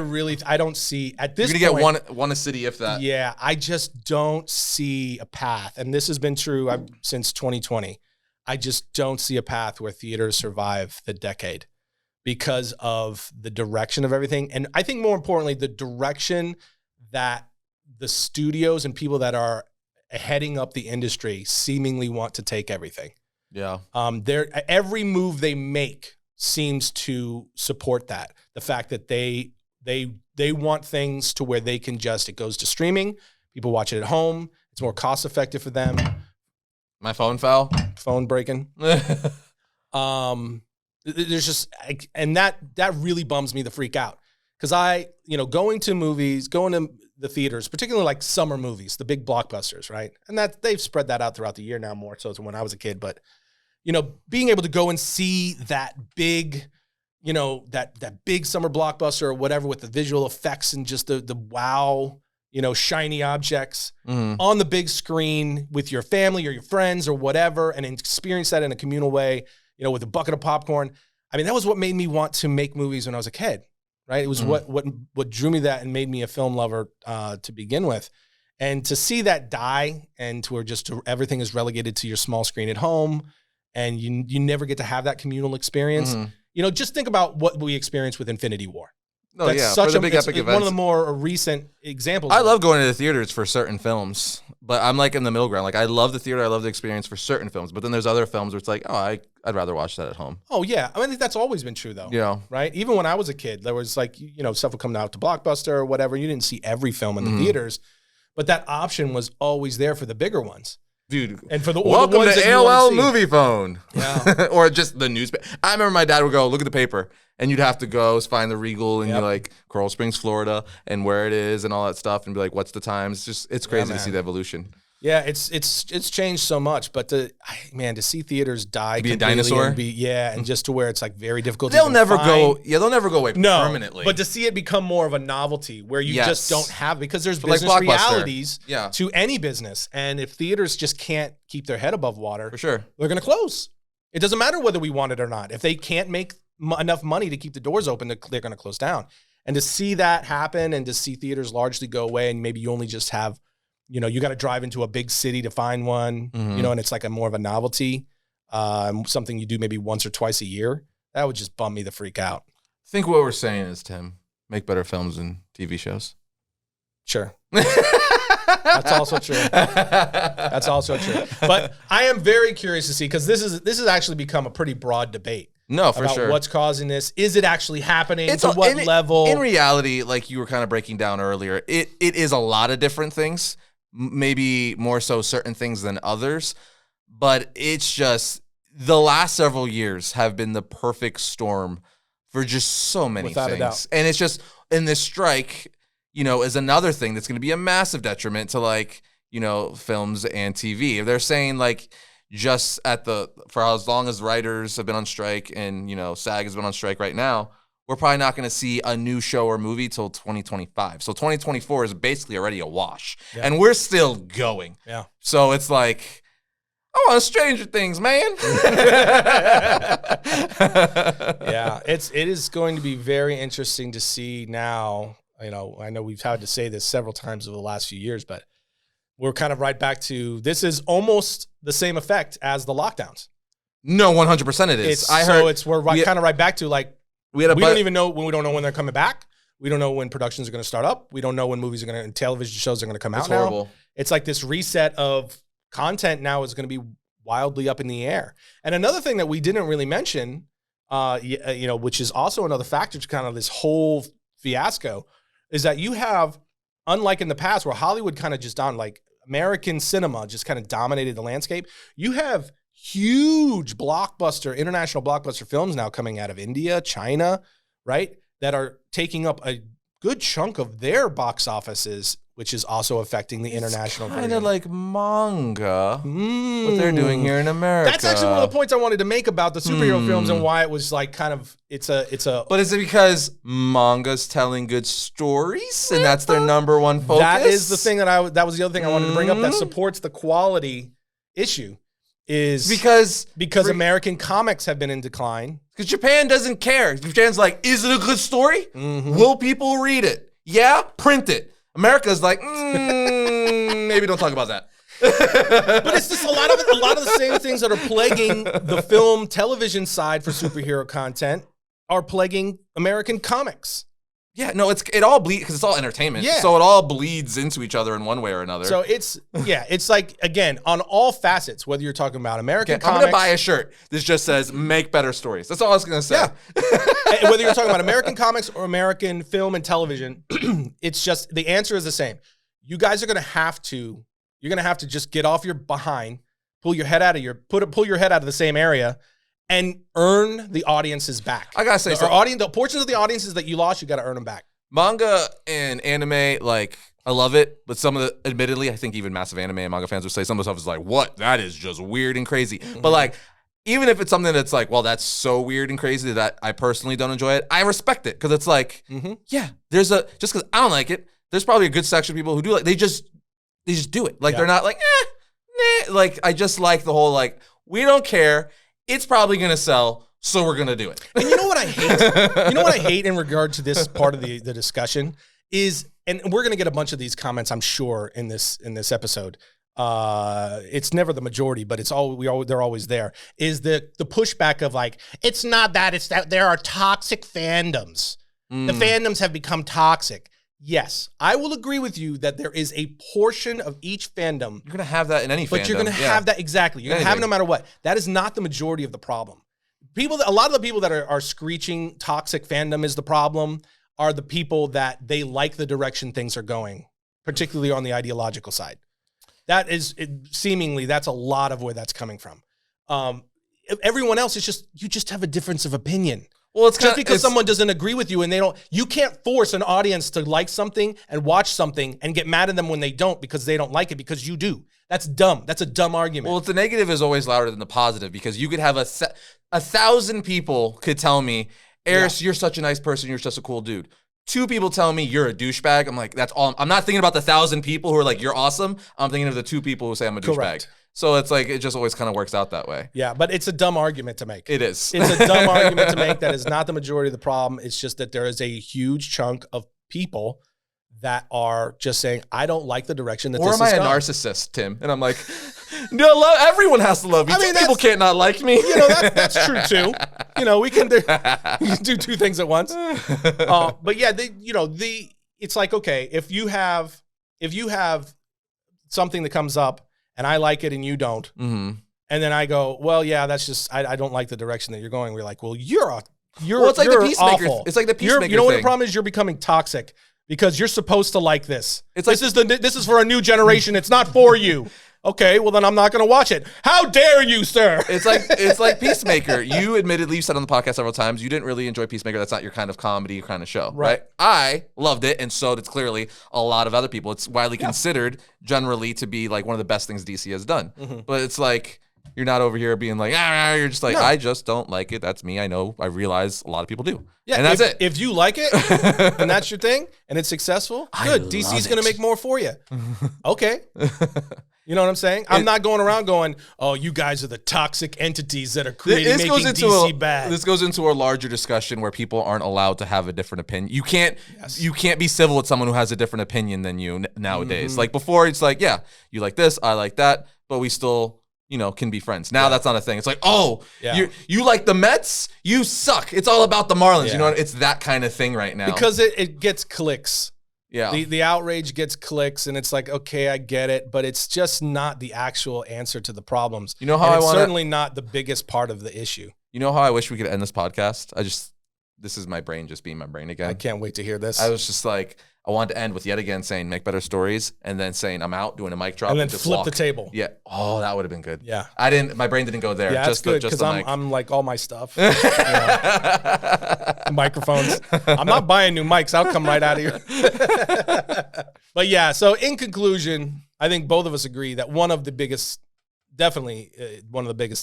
don't see at this. You're point. Gonna get one a city, if that. Yeah, I just don't see a path, and this has been true since 2020. I just don't see a path where theaters survive the decade because of the direction of everything. And I think more importantly, the direction that the studios and people that are heading up the industry seemingly want to take everything. Yeah. Every move they make seems to support that. The fact that they want things to where they can it goes to streaming. People watch it at home. It's more cost effective for them. My phone fell. Phone breaking. There's just, and that really bums me the freak out. Because going to movies, going to the theaters, particularly like summer movies, the big blockbusters, right? And that they've spread that out throughout the year now more so than when I was a kid. But, being able to go and see that big, that big summer blockbuster or whatever with the visual effects and just the wow, shiny objects on the big screen with your family or your friends or whatever, and experience that in a communal way, with a bucket of popcorn. I mean, that was what made me want to make movies when I was a kid, right? It was what drew me that and made me a film lover to begin with. And to see that die and to where everything is relegated to your small screen at home and you never get to have that communal experience. Just think about what we experienced with Infinity War. Oh, that's such a big epic event. One of the more recent examples. I love going to the theaters for certain films, but I'm like in the middle ground. Like I love the theater, I love the experience for certain films, but then there's other films where it's like, I'd rather watch that at home. Oh yeah, I mean that's always been true though. Yeah, right. Even when I was a kid, there was like stuff would come out to Blockbuster or whatever. You didn't see every film in the theaters, but that option was always there for the bigger ones. Dude, and for the welcome ones to that AOL Movie Phone, yeah, or just the newspaper. I remember my dad would go look at the paper, and you'd have to go find the Regal, and you're like Coral Springs, Florida, and where it is, and all that stuff, and be like, "What's the time?" It's crazy to see the evolution. Yeah, it's changed so much, but to see theaters die, to be a dinosaur, and just to where it's like very difficult. They'll never go away permanently. But to see it become more of a novelty where you just don't have, because there's business realities to any business, and if theaters just can't keep their head above water, for sure, they're going to close. It doesn't matter whether we want it or not. If they can't make enough money to keep the doors open, they're going to close down. And to see that happen, and to see theaters largely go away, and maybe you only just have, you got to drive into a big city to find one, and it's like a more of a novelty, something you do maybe once or twice a year. That would just bum me the freak out. I think what we're saying is, Tim, make better films and TV shows. Sure. That's also true. That's also true. But I am very curious to see, because this has actually become a pretty broad debate. No, for about sure. What's causing this? Is it actually happening? To what level? In reality, like you were kind of breaking down earlier, it is a lot of different things, maybe more so certain things than others. But it's just the last several years have been the perfect storm for just so many Without things. a doubt. And it's just, in this strike, is another thing that's going to be a massive detriment to films and TV. They're saying just for as long as writers have been on strike and, SAG has been on strike right now, we're probably not going to see a new show or movie till 2025. So 2024 is basically already a wash. Yeah. And we're still going. Yeah. So it's like, I want Stranger Things, man. Yeah, it is going to be very interesting to see now. I know we've had to say this several times over the last few years, but we're kind of right back to, this is almost the same effect as the lockdowns. No, 100% it is. We're kind of right back to we don't even know when, we don't know when they're coming back. We don't know when productions are going to start up. We don't know when movies and television shows are going to come out now. Horrible. It's like this reset of content now is going to be wildly up in the air. And another thing that we didn't really mention, which is also another factor to kind of this whole fiasco, is that you have, unlike in the past where Hollywood kind of just American cinema just kind of dominated the landscape, you have huge international blockbuster films now coming out of India, China, right? That are taking up a good chunk of their box offices, which is also affecting the international. Kind of like manga, what they're doing here in America. That's actually one of the points I wanted to make about the superhero films and why it was it's a. But is it because manga's telling good stories and that's their number one focus? That is the thing that was the other thing I wanted to bring up that supports the quality issue. Is because American comics have been in decline. Because Japan doesn't care. Japan's like, is it a good story? Will people read it? Yeah, print it. America's like, maybe don't talk about that. But it's just a lot of the same things that are plaguing the film, television side for superhero content are plaguing American comics. Yeah, no, it all bleeds because it's all entertainment. Yeah. So it all bleeds into each other in one way or another. So it's like, again, on all facets, whether you're talking about American comics. I'm going to buy a shirt. This just says, make better stories. That's all I was going to say. Yeah. Whether you're talking about American comics or American film and television, it's just, the answer is the same. You guys are going to have to, just get off your behind, pull your head out of the same area, and earn the audiences back. I gotta say, the portions of the audiences that you lost, you gotta earn them back. Manga and anime, I love it, but admittedly, I think even massive anime and manga fans would say some of the stuff is like, what? That is just weird and crazy. But even if it's something that's well, that's so weird and crazy that I personally don't enjoy it, I respect it because it's yeah, just because I don't like it, there's probably a good section of people who do they just do it. They're not I just like the whole we don't care. It's probably going to sell, so we're going to do it. And you know what I hate? You know what I hate in regard to this part of the discussion is, and we're going to get a bunch of these comments, I'm sure, in this episode. It's never the majority, but they're always there. Is the pushback of it's not that, it's that there are toxic fandoms. The fandoms have become toxic. Yes, I will agree with you that there is a portion of each fandom. You're going to have that in any fandom. But you're going to have that, exactly. You're going to have it no matter what. That is not the majority of the problem. A lot of the people that are screeching toxic fandom is the problem are the people that they like the direction things are going, particularly on the ideological side. Seemingly, that's a lot of where that's coming from. Everyone else is you just have a difference of opinion. Well, it's just because someone doesn't agree with you and you can't force an audience to like something and watch something and get mad at them when they don't because they don't like it because you do. That's dumb. That's a dumb argument. Well, the negative is always louder than the positive because you could have 1,000 people could tell me, Arris, you're such a nice person. You're such a cool dude. 2 people tell me you're a douchebag. I'm like, that's all. I'm not thinking about the 1,000 people who are like, you're awesome. I'm thinking of the 2 people who say I'm a douchebag. So it's like, it just always kind of works out that way. Yeah, but it's a dumb argument to make. It is. It's a dumb argument to make. That is not the majority of the problem. It's just that there is a huge chunk of people that are just saying, I don't like the direction that this is going. Or am I a narcissist, Tim? And I'm like, no, everyone has to love me. People can't not like me. That's true too. We can do 2 things at once. But yeah, it's like, okay, if you have something that comes up and I like it and you don't, and then I go, well, yeah, that's just I don't like the direction that you're going. We're like, well, it's like the Peacemaker. Awful. It's like the Peacemaker. You know what the problem is? You're becoming toxic because you're supposed to like this. It's like this is for a new generation. It's not for you. Okay, well then I'm not going to watch it. How dare you, sir? It's like Peacemaker. You admittedly, you've said on the podcast several times, you didn't really enjoy Peacemaker. That's not your kind of comedy, your kind of show, right? I loved it, and so did clearly a lot of other people. It's widely considered generally to be like one of the best things DC has done. But it's like, you're not over here being like, you're just like, I just don't like it. That's me. I know. I realize a lot of people do. Yeah, and that's it. If you like it and that's your thing and it's successful, good. DC's going to make more for you. Okay. You know what I'm saying? I'm not going around going, oh, you guys are the toxic entities that are making DC bad. This goes into a larger discussion where people aren't allowed to have a different opinion. You can't be civil with someone who has a different opinion than you nowadays. Like before, it's like, yeah, you like this, I like that, but we still, can be friends. Now that's not a thing. It's like, you like the Mets? You suck. It's all about the Marlins. Yeah. It's that kind of thing right now. Because it gets clicks. Yeah. The outrage gets clicks, and it's like, okay, I get it, but it's just not the actual answer to the problems. You know how it's certainly not the biggest part of the issue. You know how I wish we could end this podcast? This is my brain just being my brain again. I can't wait to hear this. I was just like, I wanted to end with yet again saying make better stories, and then saying I'm out, doing a mic drop, and then just flip the table. Yeah. Oh, that would have been good. Yeah. My brain didn't go there. Yeah, that's good because I'm like all my stuff. Microphones. I'm not buying new mics. I'll come right out of here. But yeah, so in conclusion, I think both of us agree that one of the biggest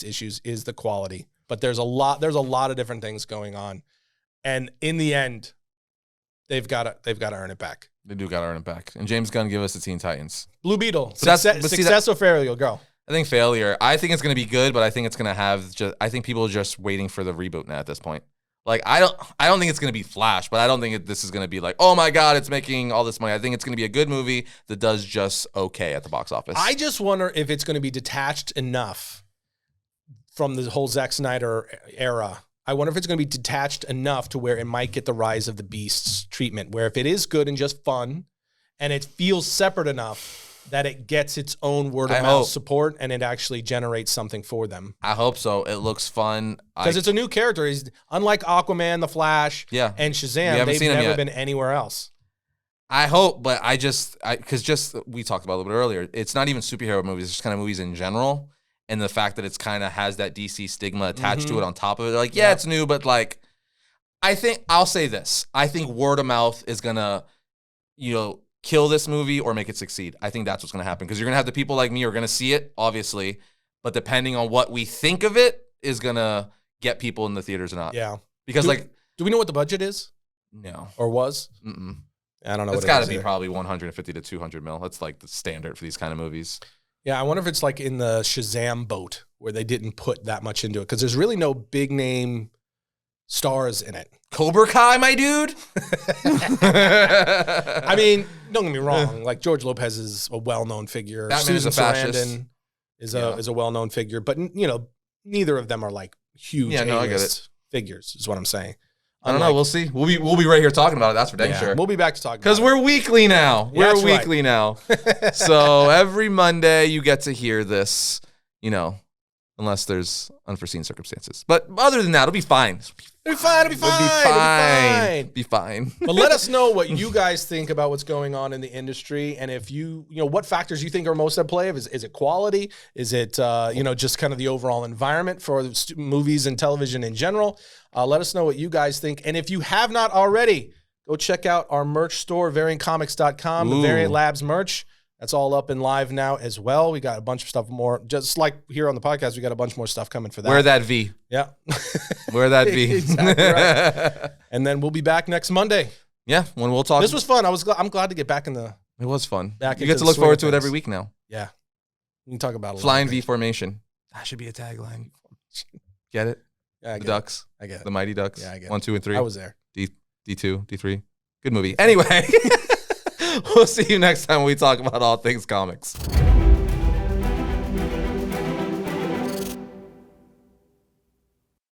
issues is the quality. But there's a lot of different things going on, and in the end, they've got to earn it back. They do got to earn it back. And James Gunn give us the Teen Titans. Blue Beetle. Success or failure? Go. I think failure. I think it's going to be good, but I think it's going to have I think people are just waiting for the reboot now at this point. Like, I don't think it's going to be Flash, but I don't think this is going to be like, oh my God, it's making all this money. I think it's going to be a good movie that does just okay at the box office. I just wonder if it's going to be detached enough from the whole Zack Snyder era. I wonder if it's going to be detached enough to where it might get the Rise of the Beasts treatment, where if it is good and just fun and it feels separate enough that it gets its own word-of-mouth support and it actually generates something for them. I hope so. It looks fun. Because it's a new character. He's unlike Aquaman, The Flash, and Shazam. They've never been anywhere else. I hope, but because we talked about it a little bit earlier, it's not even superhero movies. It's just kind of movies in general. And the fact that it's kind of has that DC stigma attached to it on top of it. They're like, it's new, but like, I'll say this. I think word of mouth is going to, kill this movie or make it succeed. I think that's what's going to happen. Because you're going to have the people like me who are going to see it, obviously. But depending on what we think of it is going to get people in the theaters or not. Yeah. Because do we know what the budget is? No. Or was? Mm-mm. I don't know. It's got to be probably 150 to 200 mil. That's like the standard for these kind of movies. Yeah, I wonder if it's like in the Shazam boat where they didn't put that much into it because there's really no big name stars in it. Cobra Kai, my dude. I mean, don't get me wrong. Like George Lopez is a well-known figure. Susan Sarandon is a well-known figure, but neither of them are like huge A-list figures. Is what I'm saying. I don't know. We'll see. We'll be right here talking about it. That's for dang sure. We'll be back to talk because we're weekly now. We're weekly now. So every Monday you get to hear this. Unless there's unforeseen circumstances. But other than that, it'll be fine. It'll be fine. It'll be fine. Be fine. But let us know what you guys think about what's going on in the industry, and if you know what factors you think are most at play. Is it quality? Is it just kind of the overall environment for movies and television in general? Let us know what you guys think, and if you have not already, go check out our merch store, variantcomics.com, the Variant Labs merch. That's all up and live now as well. We got a bunch of stuff more, just like here on the podcast, we got a bunch more stuff coming for that. Wear that V. Yeah. Wear that V. Exactly right. And then we'll be back next Monday. Yeah, when we'll talk. This was fun. I'm glad to get back in the. It was fun. Back you get to look forward to it every week now. Yeah. We can talk about it. Flying V formation. That should be a tagline. Get it? Yeah, the Ducks. I get it. The Mighty Ducks. Yeah, I get it. 1, 2, and 3. I was there. D2, D3. Good movie. Anyway, we'll see you next time when we talk about all things comics.